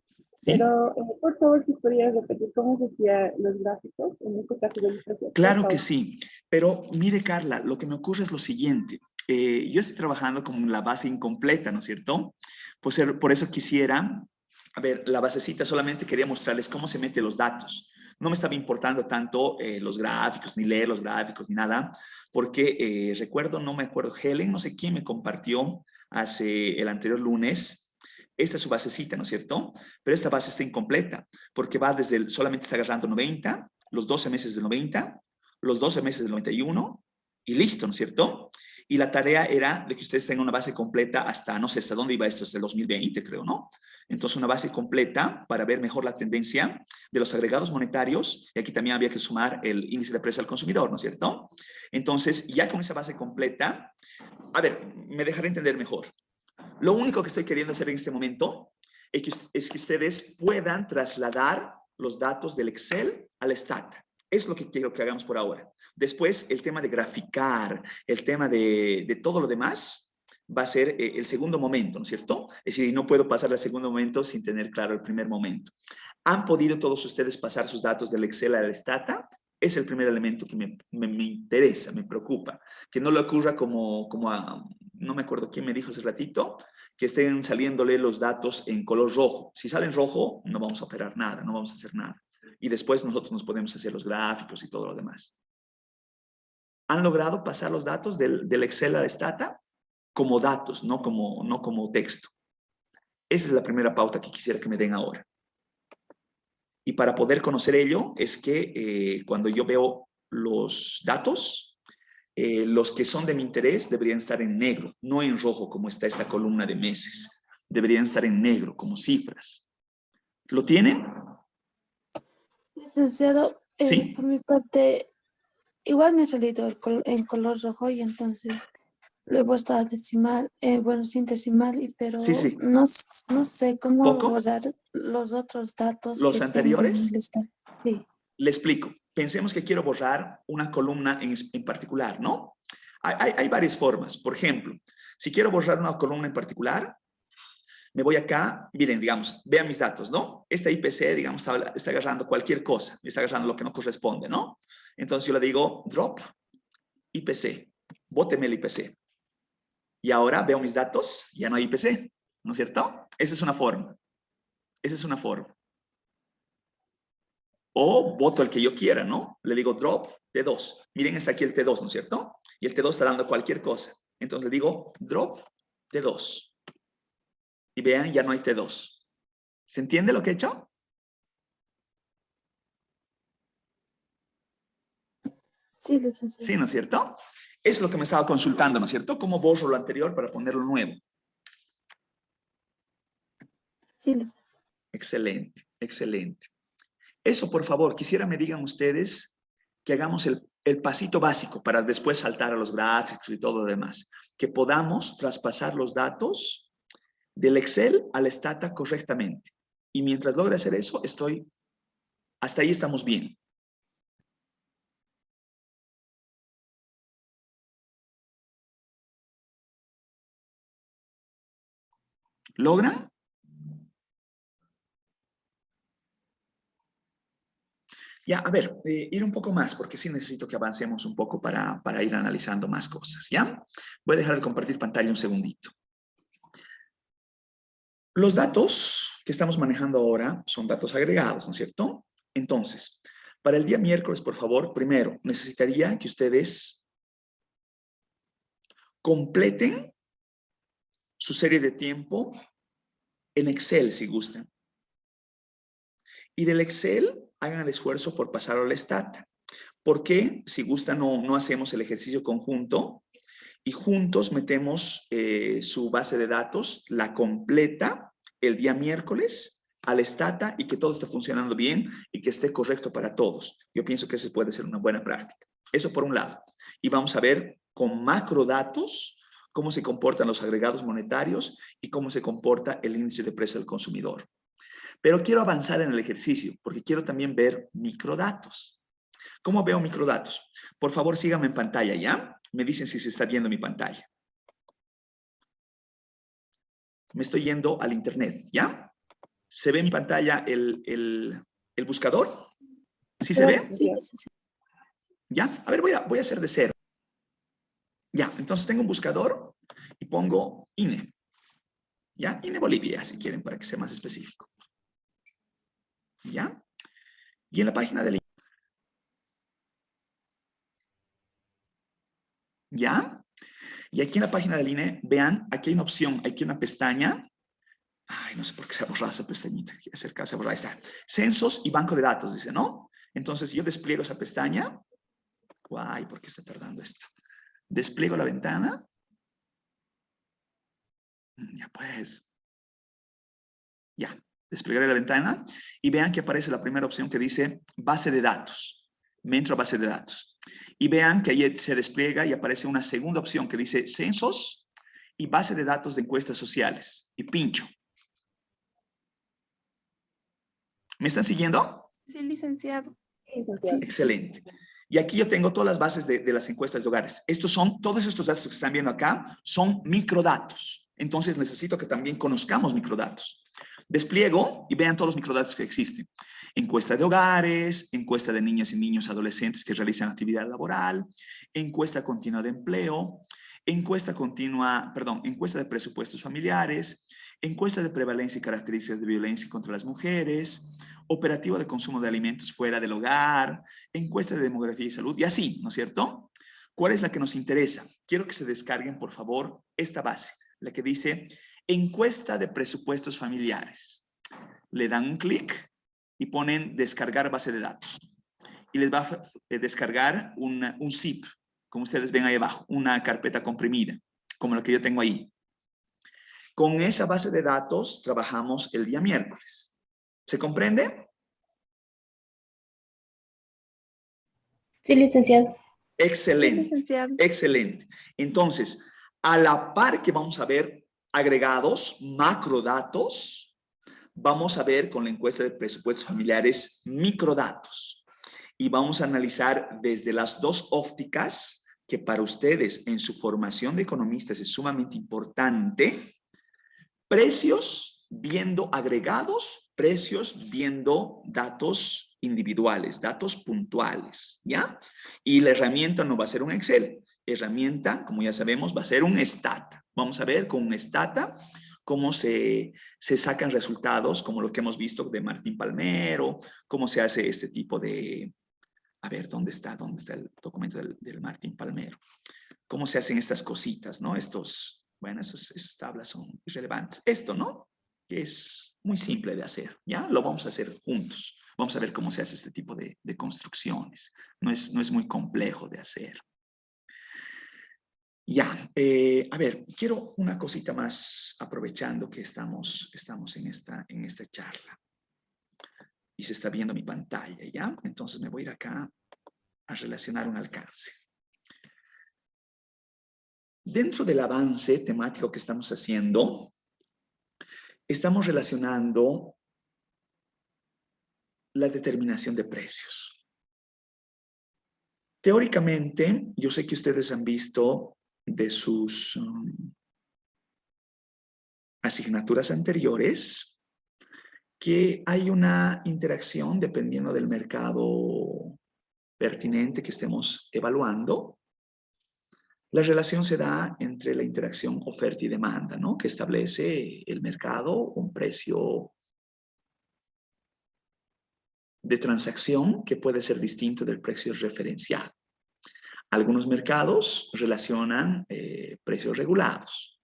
Pero por favor, si podrías repetir cómo se hacían los gráficos, en este caso del IPC. Claro que sí, pero mire Carla, lo que me ocurre es lo siguiente. Yo estoy trabajando con la base incompleta, ¿no es cierto? Pues por eso quisiera, a ver, la basecita solamente quería mostrarles cómo se meten los datos. No me estaba importando tanto los gráficos, ni leer los gráficos, ni nada, porque recuerdo, no me acuerdo, Helen, no sé quién me compartió hace el anterior lunes. Esta es su basecita, ¿no es cierto? Pero esta base está incompleta, porque va desde, solamente está agarrando 90, los 12 meses del 90, los 12 meses del 91, y listo, ¿no es cierto? Y la tarea era de que ustedes tengan una base completa hasta, no sé, hasta dónde iba esto, hasta el 2020, creo, ¿no? Entonces, una base completa para ver mejor la tendencia de los agregados monetarios, y aquí también había que sumar el índice de precio al consumidor, ¿no es cierto? Entonces, ya con esa base completa, a ver, me dejaré entender mejor. Lo único que estoy queriendo hacer en este momento es que ustedes puedan trasladar los datos del Excel al Stata. Es lo que quiero que hagamos por ahora. Después, el tema de graficar, el tema de todo lo demás, va a ser el segundo momento, ¿no es cierto? Es decir, no puedo pasar al segundo momento sin tener claro el primer momento. ¿Han podido todos ustedes pasar sus datos del Excel al Stata? Es el primer elemento que me interesa, me preocupa. Que no le ocurra como a, no me acuerdo quién me dijo hace ratito, que estén saliéndole los datos en color rojo. Si sale en rojo, no vamos a operar nada, no vamos a hacer nada. Y después nosotros nos podemos hacer los gráficos y todo lo demás. ¿Han logrado pasar los datos del Excel al Stata? Como datos, no como texto. Esa es la primera pauta que quisiera que me den ahora. Y para poder conocer ello es que cuando yo veo los datos, los que son de mi interés deberían estar en negro, no en rojo como está esta columna de meses. Deberían estar en negro como cifras. ¿Lo tienen? Licenciado, Sí. por mi parte, igual me ha salido en color rojo y entonces lo he puesto a decimal, bueno, sin decimal, pero Sí. no sé cómo ¿Poco? borrar los otros datos ¿Los que tengo en anteriores? el estado. Sí. Le explico. Pensemos que quiero borrar una columna en particular, ¿no? Hay varias formas. Por ejemplo, si quiero borrar una columna en particular, me voy acá, miren, digamos, vean mis datos, ¿no? Esta IPC, digamos, está agarrando cualquier cosa, está agarrando lo que no corresponde, ¿no? Entonces yo le digo, drop IPC, bóteme el IPC. Y ahora veo mis datos, ya no hay IPC, ¿no es cierto? Esa es una forma. Esa es una forma. O voto el que yo quiera, ¿no? Le digo drop T2. Miren, está aquí el T2, ¿no es cierto? Y el T2 está dando cualquier cosa. Entonces le digo drop T2. Y vean, ya no hay T2. ¿Se entiende lo que he hecho? Sí, licenciado. Sí, ¿no es cierto? Es lo que me estaba consultando, ¿no es cierto? ¿Cómo borro lo anterior para ponerlo nuevo? Sí, licenciado. Excelente, excelente. Eso, por favor, quisiera me digan ustedes que hagamos el pasito básico para después saltar a los gráficos y todo lo demás. Que podamos traspasar los datos del Excel al Stata correctamente. Y mientras logre hacer eso, hasta ahí estamos bien. ¿Logran? Ya, a ver, ir un poco más, porque sí necesito que avancemos un poco para ir analizando más cosas, ¿ya? Voy a dejar de compartir pantalla un segundito. Los datos que estamos manejando ahora son datos agregados, ¿no es cierto? Entonces, para el día miércoles, por favor, primero, necesitaría que ustedes completen su serie de tiempo en Excel, si gustan. Y del Excel, hagan el esfuerzo por pasarlo al Stata. ¿Por qué? Si gustan, no hacemos el ejercicio conjunto y juntos metemos su base de datos, la completa, el día miércoles al Stata y que todo esté funcionando bien y que esté correcto para todos. Yo pienso que ese puede ser una buena práctica. Eso por un lado. Y vamos a ver con macrodatos cómo se comportan los agregados monetarios y cómo se comporta el índice de precio del consumidor. Pero quiero avanzar en el ejercicio porque quiero también ver microdatos. ¿Cómo veo microdatos? Por favor, síganme en pantalla, ¿ya? Me dicen si se está viendo mi pantalla. Me estoy yendo al internet, ¿ya? ¿Se ve en mi pantalla el buscador? ¿Sí se ve? Sí, licenciado. ¿Ya? A ver, voy a hacer de cero. Ya, entonces tengo un buscador y pongo INE. ¿Ya? INE Bolivia, si quieren, para que sea más específico. ¿Ya? Y en la página del INE. ¿Ya? Y aquí en la página del INE, vean, aquí hay una opción, aquí hay una pestaña. Ay, no sé por qué se ha borrado esa pestañita. Quiero acercarse a borrar. Ahí está. Censos y banco de datos, dice, ¿no? Entonces yo despliego esa pestaña. Guay, ¿por qué está tardando esto? Despliego la ventana. Ya pues. Ya. Desplegaré la ventana y vean que aparece la primera opción que dice base de datos. Me entro a base de datos. Y vean que ahí se despliega y aparece una segunda opción que dice censos y base de datos de encuestas sociales. Y pincho. ¿Me están siguiendo? Sí, licenciado. Licenciado. Excelente. Y aquí yo tengo todas las bases de las encuestas de hogares. Todos estos datos que están viendo acá son microdatos. Entonces necesito que también conozcamos microdatos. Despliego y vean todos los microdatos que existen. Encuesta de hogares, encuesta de niñas y niños adolescentes que realizan actividad laboral, encuesta continua de empleo, encuesta de presupuestos familiares, encuesta de prevalencia y características de violencia contra las mujeres, operativo de consumo de alimentos fuera del hogar, encuesta de demografía y salud, y así, ¿no es cierto? ¿Cuál es la que nos interesa? Quiero que se descarguen, por favor, esta base, la que dice encuesta de presupuestos familiares. Le dan un clic y ponen descargar base de datos. Y les va a descargar un zip, como ustedes ven ahí abajo, una carpeta comprimida, como la que yo tengo ahí. Con esa base de datos trabajamos el día miércoles. ¿Se comprende? Sí, licenciado. Excelente, Sí, licenciado. excelente. Entonces, a la par que vamos a ver agregados, macrodatos, vamos a ver con la encuesta de presupuestos familiares microdatos. Y vamos a analizar desde las dos ópticas que para ustedes en su formación de economistas es sumamente importante. Precios viendo agregados, precios viendo datos individuales, datos puntuales, ¿ya? Y la herramienta no va a ser un Excel. Herramienta, como ya sabemos, va a ser un Stata. Vamos a ver con un Stata cómo se sacan resultados, como lo que hemos visto de Martín Palmero, cómo se hace este tipo de... A ver, ¿dónde está el documento del Martín Palmero? ¿Cómo se hacen estas cositas, no? Bueno, esas tablas son irrelevantes. Esto, ¿no? Que es muy simple de hacer, ¿ya? Lo vamos a hacer juntos. Vamos a ver cómo se hace este tipo de construcciones. No es muy complejo de hacer. Ya, a ver, quiero una cosita más, aprovechando que estamos en esta charla. Y se está viendo mi pantalla, ¿ya? Entonces me voy a ir acá a relacionar un alcance. Dentro del avance temático que estamos haciendo, estamos relacionando la determinación de precios. Teóricamente, yo sé que ustedes han visto de sus asignaturas anteriores que hay una interacción dependiendo del mercado pertinente que estemos evaluando. La relación se da entre la interacción oferta y demanda, ¿no? Que establece el mercado, un precio de transacción que puede ser distinto del precio referencial. Algunos mercados relacionan precios regulados.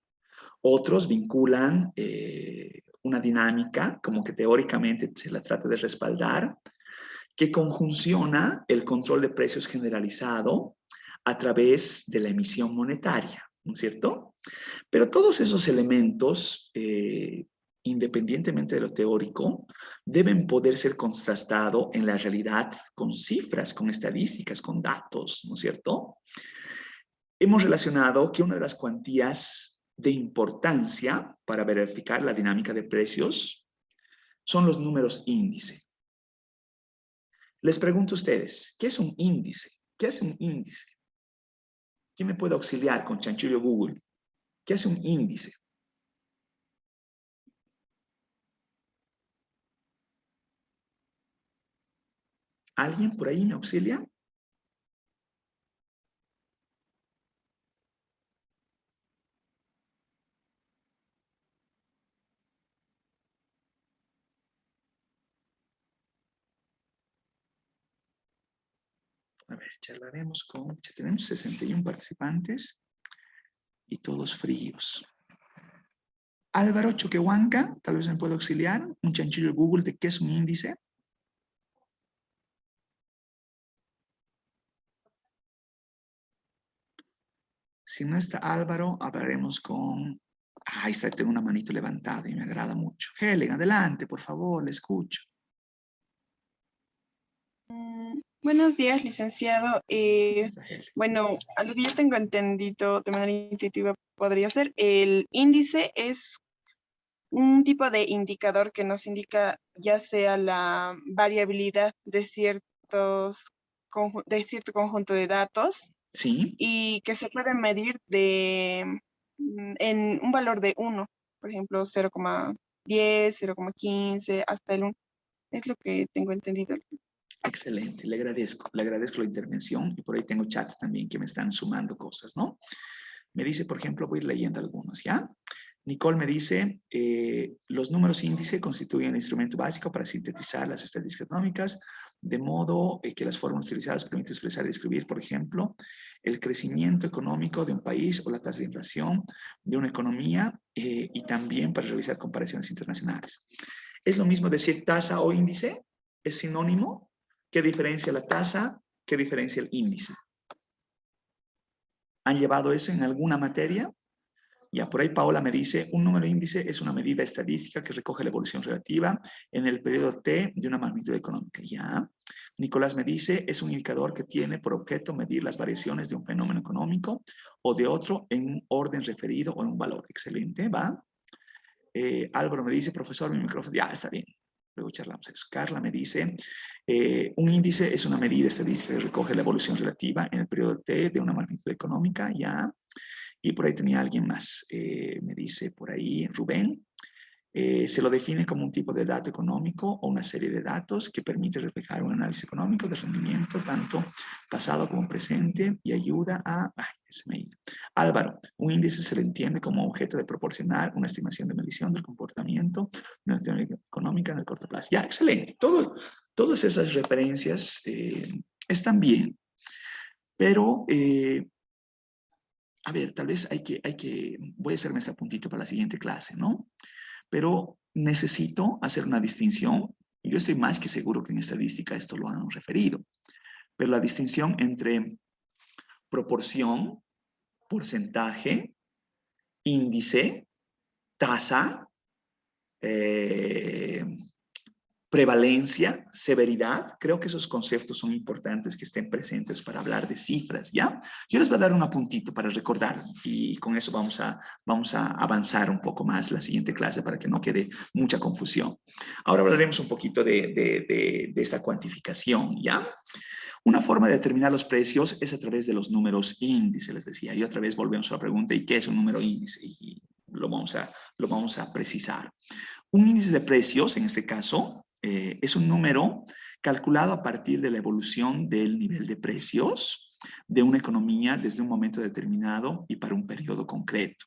Otros vinculan una dinámica, como que teóricamente se la trata de respaldar, que conjunciona el control de precios generalizado a través de la emisión monetaria, ¿no es cierto? Pero todos esos elementos, independientemente de lo teórico, deben poder ser contrastados en la realidad con cifras, con estadísticas, con datos, ¿no es cierto? Hemos relacionado que una de las cuantías de importancia para verificar la dinámica de precios son los números índice. Les pregunto a ustedes, ¿qué es un índice? ¿Qué hace un índice? ¿Quién me puede auxiliar con chanchullo Google? ¿Qué hace un índice? ¿Alguien por ahí me auxilia? A ver, charlaremos con... Ya tenemos 61 participantes y todos fríos. Álvaro Choquehuanca, tal vez me pueda auxiliar. Un chanchullo Google de qué es un índice. Si no está Álvaro, hablaremos con... Ahí está, tengo una manito levantada y me agrada mucho. Helen, adelante, por favor, le escucho. Buenos días, licenciado. Está Helen. Bueno, a lo que yo tengo entendido de manera intuitiva podría ser, el índice es un tipo de indicador que nos indica ya sea la variabilidad de de cierto conjunto de datos Sí, y que se puede medir en un valor de 1, por ejemplo, 0,10, 0,15, hasta el 1. Es lo que tengo entendido. excelente. Le agradezco la intervención y por ahí tengo chats también que me están sumando cosas, ¿no? Me dice, por ejemplo, voy a ir leyendo algunos, ¿ya? Nicole me dice, los números índice constituyen un instrumento básico para sintetizar las estadísticas económicas, de modo que las formas utilizadas permiten expresar y describir, por ejemplo, el crecimiento económico de un país o la tasa de inflación de una economía y también para realizar comparaciones internacionales. ¿Es lo mismo decir tasa o índice? ¿Es sinónimo? ¿Qué diferencia la tasa? ¿Qué diferencia el índice? ¿Han llevado eso en alguna materia? Ya, por ahí Paola me dice, un número índice es una medida estadística que recoge la evolución relativa en el periodo T de una magnitud económica. Ya. Nicolás me dice, es un indicador que tiene por objeto medir las variaciones de un fenómeno económico o de otro en un orden referido o en un valor. Excelente, va. Álvaro me dice, profesor, mi micrófono, ya está bien. Luego charlamos eso. Carla me dice, un índice es una medida estadística que recoge la evolución relativa en el periodo T de una magnitud económica, ya. Y por ahí tenía alguien más, me dice por ahí Rubén, se lo define como un tipo de dato económico o una serie de datos que permite reflejar un análisis económico de rendimiento tanto pasado como presente y ayuda a... Álvaro, un índice se le entiende como objeto de proporcionar una estimación de medición del comportamiento de una actividad económica en el corto plazo. Ya, excelente. Todas esas referencias están bien, pero... a ver, tal vez voy a hacerme este puntito para la siguiente clase, ¿no? Pero necesito hacer una distinción. Yo estoy más que seguro que en estadística esto lo han referido. Pero la distinción entre proporción, porcentaje, índice, tasa, prevalencia, severidad, creo que esos conceptos son importantes que estén presentes para hablar de cifras, ¿ya? Yo les voy a dar un apuntito para recordar y con eso vamos a avanzar un poco más la siguiente clase para que no quede mucha confusión. Ahora hablaremos un poquito de esta cuantificación, ¿ya? Una forma de determinar los precios es a través de los números índice, les decía. Y otra vez volvemos a la pregunta, ¿y qué es un número índice? Y lo vamos a precisar. Un índice de precios, en este caso, es un número calculado a partir de la evolución del nivel de precios de una economía desde un momento determinado y para un periodo concreto.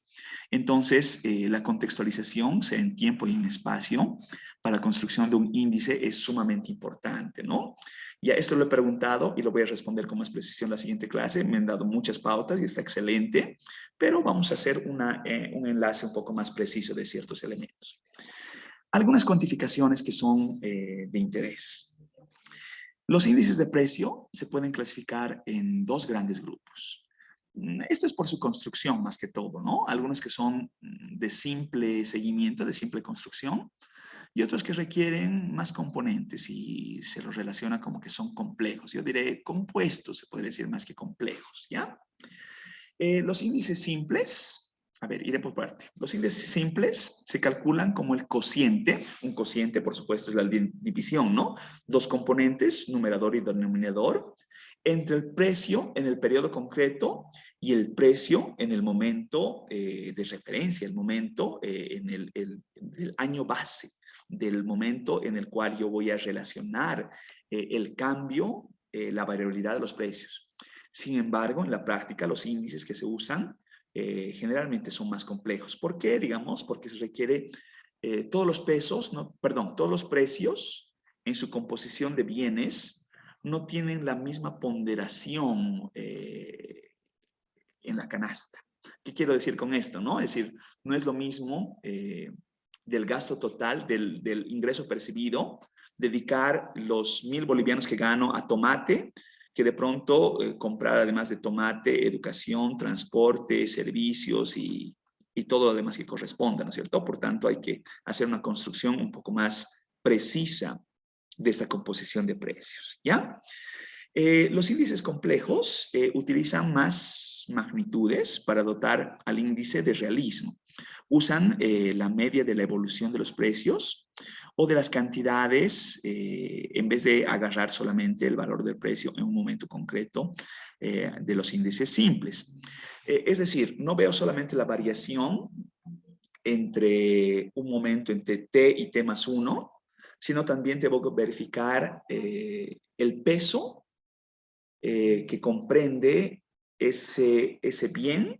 Entonces, la contextualización, sea en tiempo y en espacio, para la construcción de un índice es sumamente importante, ¿no? Ya esto lo he preguntado y lo voy a responder con más precisión en la siguiente clase. Me han dado muchas pautas y está excelente, pero vamos a hacer un enlace un poco más preciso de ciertos elementos. Algunas cuantificaciones que son de interés. Los índices de precio se pueden clasificar en dos grandes grupos. Esto es por su construcción más que todo, ¿no? Algunos que son de simple seguimiento, de simple construcción, y otros que requieren más componentes y se los relaciona como que son complejos. Yo diré compuestos, se puede decir más que complejos, ¿ya? Los índices simples, a ver, iré por parte. Los índices simples se calculan como el cociente. Un cociente, por supuesto, es la división, ¿no? Dos componentes, numerador y denominador, entre el precio en el periodo concreto y el precio en el momento de referencia, el momento en el año base, del momento en el cual yo voy a relacionar el cambio, la variabilidad de los precios. Sin embargo, en la práctica, los índices que se usan generalmente son más complejos. ¿Por qué? Digamos, porque se requiere todos los precios en su composición de bienes no tienen la misma ponderación en la canasta. ¿Qué quiero decir con esto? ¿No? Es decir, no es lo mismo del gasto total, del ingreso percibido, dedicar los 1.000 bolivianos que gano a tomate, que de pronto comprar además de tomate, educación, transporte, servicios y todo lo demás que corresponda, ¿no es cierto? Por tanto, hay que hacer una construcción un poco más precisa de esta composición de precios, ¿ya? Los índices complejos utilizan más magnitudes para dotar al índice de realismo. Usan la media de la evolución de los precios o de las cantidades en vez de agarrar solamente el valor del precio en un momento concreto de los índices simples. Es decir, no veo solamente la variación entre un momento entre T y T más 1, sino también debo verificar el peso que comprende ese bien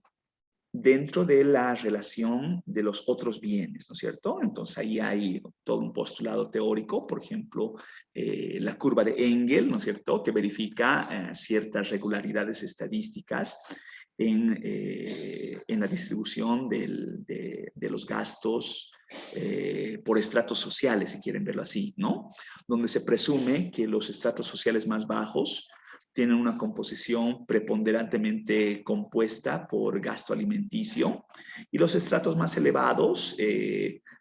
dentro de la relación de los otros bienes, ¿no es cierto? Entonces ahí hay todo un postulado teórico, por ejemplo, la curva de Engel, ¿no es cierto?, que verifica ciertas regularidades estadísticas en la distribución de los gastos por estratos sociales, si quieren verlo así, ¿no? Donde se presume que los estratos sociales más bajos tienen una composición preponderantemente compuesta por gasto alimenticio y los estratos más elevados,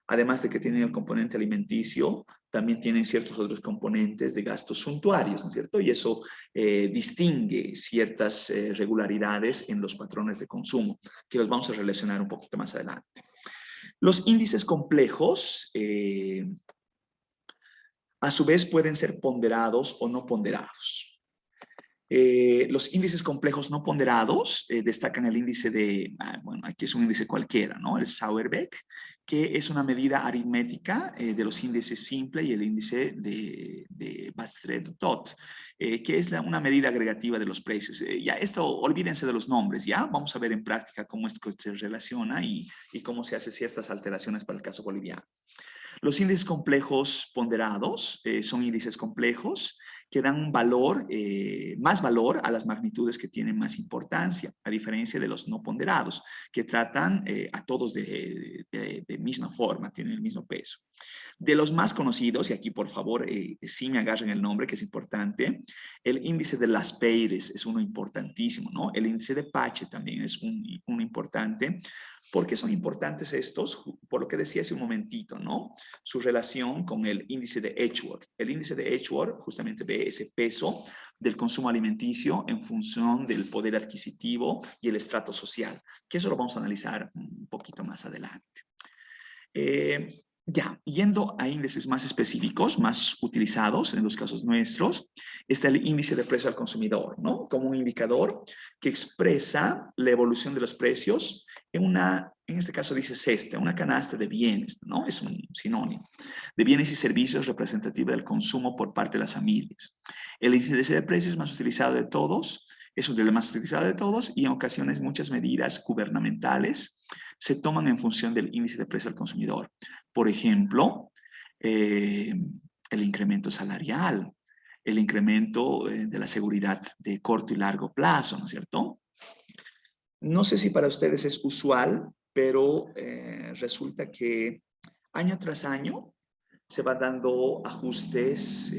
además de que tienen el componente alimenticio, también tienen ciertos otros componentes de gastos suntuarios, ¿no es cierto? Y eso distingue ciertas regularidades en los patrones de consumo, que los vamos a relacionar un poquito más adelante. Los índices complejos, a su vez, pueden ser ponderados o no ponderados. Los índices complejos no ponderados destacan el índice de, bueno, aquí es un índice cualquiera, ¿no? El Sauerbeck, que es una medida aritmética de los índices simple y el índice de Bastred-Dot, que es una medida agregativa de los precios. Ya esto, olvídense de los nombres, ¿ya? Vamos a ver en práctica cómo esto se relaciona y cómo se hace ciertas alteraciones para el caso boliviano. Los índices complejos ponderados son índices complejos que dan un valor, más valor a las magnitudes que tienen más importancia, a diferencia de los no ponderados, que tratan a todos de misma forma, tienen el mismo peso. De los más conocidos, y aquí por favor sí me agarren el nombre que es importante, el índice de Las Peires es uno importantísimo, ¿no? El índice de Pache también es uno importante. ¿Por qué son importantes estos? Por lo que decía hace un momentito, ¿no? Su relación con el índice de Edgeworth. El índice de Edgeworth justamente ve ese peso del consumo alimenticio en función del poder adquisitivo y el estrato social, que eso lo vamos a analizar un poquito más adelante. Ya, yendo a índices más específicos, más utilizados en los casos nuestros, está el índice de precio al consumidor, ¿no? Como un indicador que expresa la evolución de los precios en este caso dice cesta, una canasta de bienes, ¿no? Es un sinónimo, de bienes y servicios representativa del consumo por parte de las familias. El índice de precios más utilizado de todos, es uno de los más utilizados de todos y en ocasiones muchas medidas gubernamentales se toman en función del índice de precio al consumidor. Por ejemplo, el incremento salarial, el incremento de la seguridad de corto y largo plazo, ¿no es cierto? No sé si para ustedes es usual, pero resulta que año tras año se van dando ajustes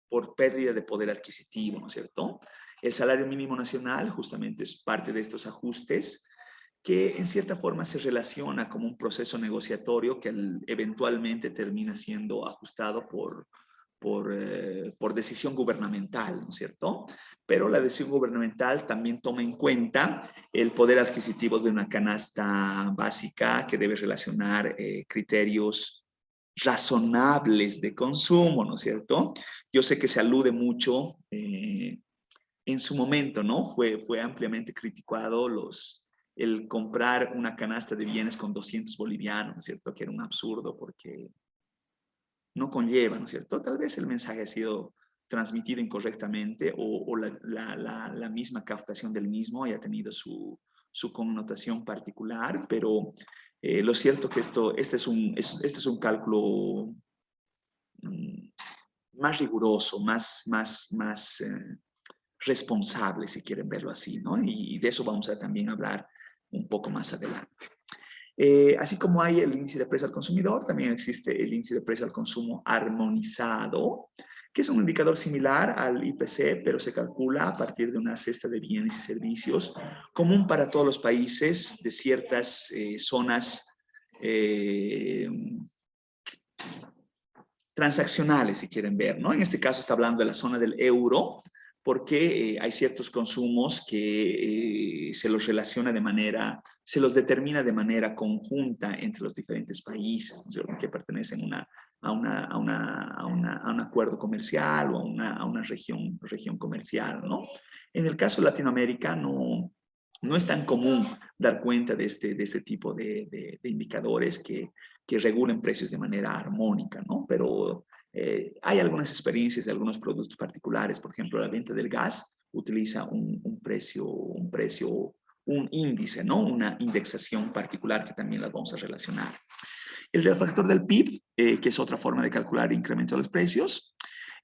por pérdida de poder adquisitivo, ¿no es cierto? El salario mínimo nacional justamente es parte de estos ajustes que en cierta forma se relaciona como un proceso negociatorio que eventualmente termina siendo ajustado por decisión gubernamental, ¿no es cierto? Pero la decisión gubernamental también toma en cuenta el poder adquisitivo de una canasta básica que debe relacionar criterios razonables de consumo, ¿no es cierto? Yo sé que se alude mucho en su momento, ¿no? Fue ampliamente criticado el comprar una canasta de bienes con 200 bolivianos, ¿no es cierto? Que era un absurdo porque no conlleva, ¿no es cierto? Tal vez el mensaje ha sido transmitido incorrectamente o la misma captación del mismo haya tenido su connotación particular, pero lo cierto que este es un cálculo más riguroso, más responsable, si quieren verlo así, ¿no? Y de eso vamos a también hablar un poco más adelante. Así como hay el índice de precio al consumidor, también existe el índice de precio al consumo armonizado, que es un indicador similar al IPC, pero se calcula a partir de una cesta de bienes y servicios común para todos los países de ciertas zonas transaccionales, si quieren ver, ¿no? En este caso está hablando de la zona del euro, porque hay ciertos consumos que se los relaciona de manera, se los determina de manera conjunta entre los diferentes países, ¿no? Que pertenecen a un acuerdo comercial o a una región comercial, ¿no? En el caso de Latinoamérica no es tan común dar cuenta de este tipo de indicadores que regulen precios de manera armónica, ¿no? Pero hay algunas experiencias de algunos productos particulares, por ejemplo, la venta del gas utiliza un índice, ¿no? Una indexación particular que también las vamos a relacionar. El del factor del PIB, que es otra forma de calcular el incremento de los precios,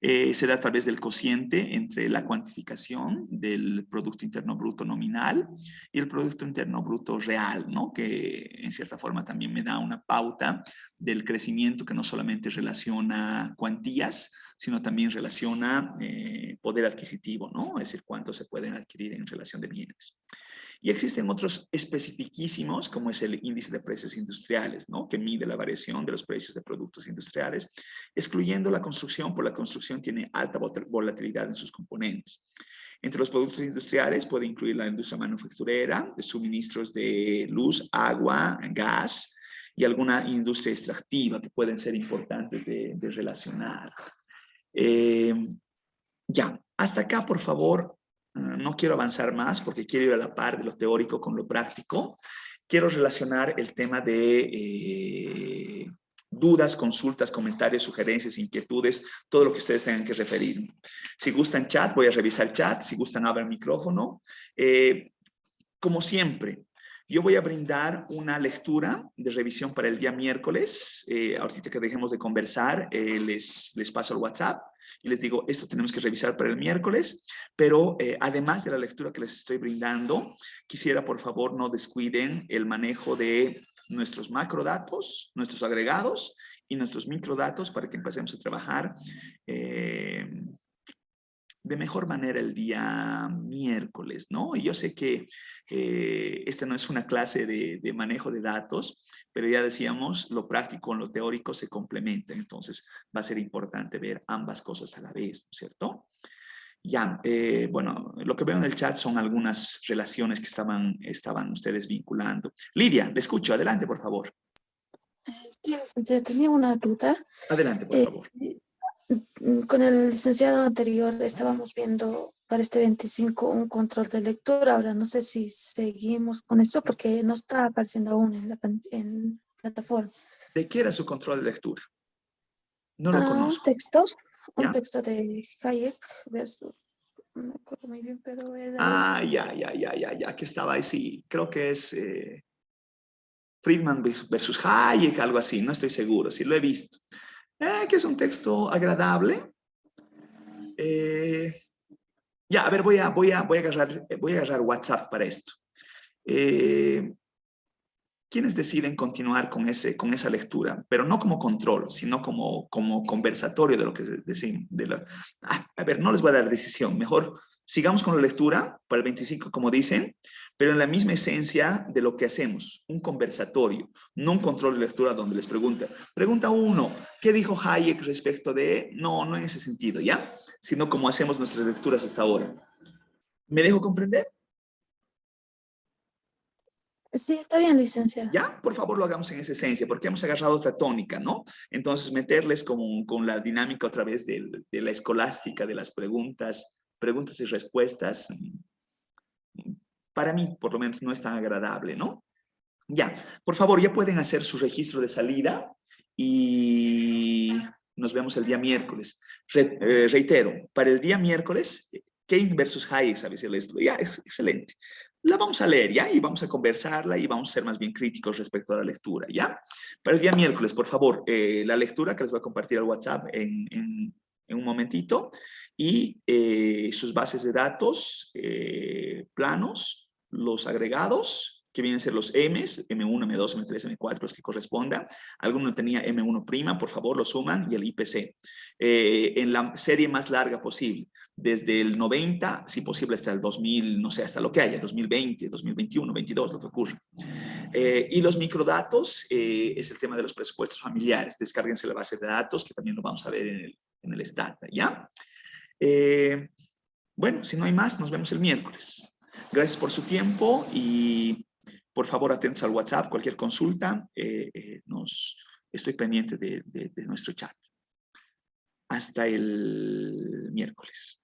se da a través del cociente entre la cuantificación del Producto Interno Bruto nominal y el Producto Interno Bruto real, ¿no? Que en cierta forma también me da una pauta del crecimiento que no solamente relaciona cuantías, sino también relaciona poder adquisitivo, ¿no? Es decir, cuánto se pueden adquirir en relación de bienes. Y existen otros especificísimos, como es el índice de precios industriales, ¿no? Que mide la variación de los precios de productos industriales, excluyendo la construcción, por la construcción tiene alta volatilidad en sus componentes. Entre los productos industriales puede incluir la industria manufacturera, de suministros de luz, agua, gas y alguna industria extractiva que pueden ser importantes de relacionar. Ya, hasta acá, por favor. No quiero avanzar más porque quiero ir a la par de lo teórico con lo práctico. Quiero relacionar el tema de dudas, consultas, comentarios, sugerencias, inquietudes, todo lo que ustedes tengan que referir. Si gustan chat, voy a revisar el chat. Si gustan, abran el micrófono. Como siempre, yo voy a brindar una lectura de revisión para el día miércoles. Ahorita que dejemos de conversar, les paso el WhatsApp y les digo, esto tenemos que revisar para el miércoles, pero además de la lectura que les estoy brindando, quisiera por favor no descuiden el manejo de nuestros macrodatos, nuestros agregados y nuestros microdatos para que empecemos a trabajar de mejor manera el día miércoles, ¿no? Y yo sé que esta no es una clase de manejo de datos, pero ya decíamos, lo práctico con lo teórico se complementan, entonces va a ser importante ver ambas cosas a la vez, ¿no es cierto? Ya, bueno, lo que veo en el chat son algunas relaciones que estaban ustedes vinculando. Lidia, le escucho, adelante, por favor. Sí, licenciada, tenía una duda. Adelante, por favor. Con el licenciado anterior estábamos viendo para este 25 un control de lectura. Ahora no sé si seguimos con eso porque no está apareciendo aún en la plataforma. ¿De qué era su control de lectura? No lo conozco. Un texto de Hayek versus, no me acuerdo muy bien, pero era... Ah, ya, que estaba ahí, sí, creo que es Friedman versus Hayek, algo así, no estoy seguro, sí lo he visto. Que es un texto agradable. Ya, a ver, voy a agarrar WhatsApp para esto. ¿Quiénes deciden continuar con esa lectura? Pero no como control, sino como conversatorio de lo que decimos. A ver, no les voy a dar decisión. Mejor sigamos con la lectura para el 25, como dicen, pero en la misma esencia de lo que hacemos. Un conversatorio, no un control de lectura donde les pregunta. Pregunta 1, ¿qué dijo Hayek respecto de...? No en ese sentido, ¿ya? Sino como hacemos nuestras lecturas hasta ahora. ¿Me dejo comprender? Sí, está bien, licenciada. Ya, por favor, lo hagamos en esa esencia, porque hemos agarrado otra tónica, ¿no? Entonces, meterles con la dinámica otra vez de la escolástica, de las preguntas y respuestas, para mí, por lo menos, no es tan agradable, ¿no? Ya, por favor, ya pueden hacer su registro de salida y nos vemos el día miércoles. Reitero, para el día miércoles, Keynes versus Hayek, ¿sabes? Ya, es excelente. La vamos a leer, ¿ya? Y vamos a conversarla y vamos a ser más bien críticos respecto a la lectura, ¿ya? Para el día miércoles, por favor, la lectura que les voy a compartir al WhatsApp en un momentito y sus bases de datos, planos, los agregados, que vienen a ser los M's, M1, M2, M3, M4, los que correspondan. Alguno tenía M1', por favor, lo suman, y el IPC. En la serie más larga posible, desde el 90, si posible, hasta el 2000, no sé, hasta lo que haya, 2020, 2021, 2022, lo que ocurra. Y los microdatos es el tema de los presupuestos familiares. Descárguense la base de datos, que también lo vamos a ver en el Stata, ¿ya? Bueno, si no hay más, nos vemos el miércoles. Gracias por su tiempo y por favor atentos al WhatsApp. Cualquier consulta, estoy pendiente de nuestro chat. Hasta el miércoles.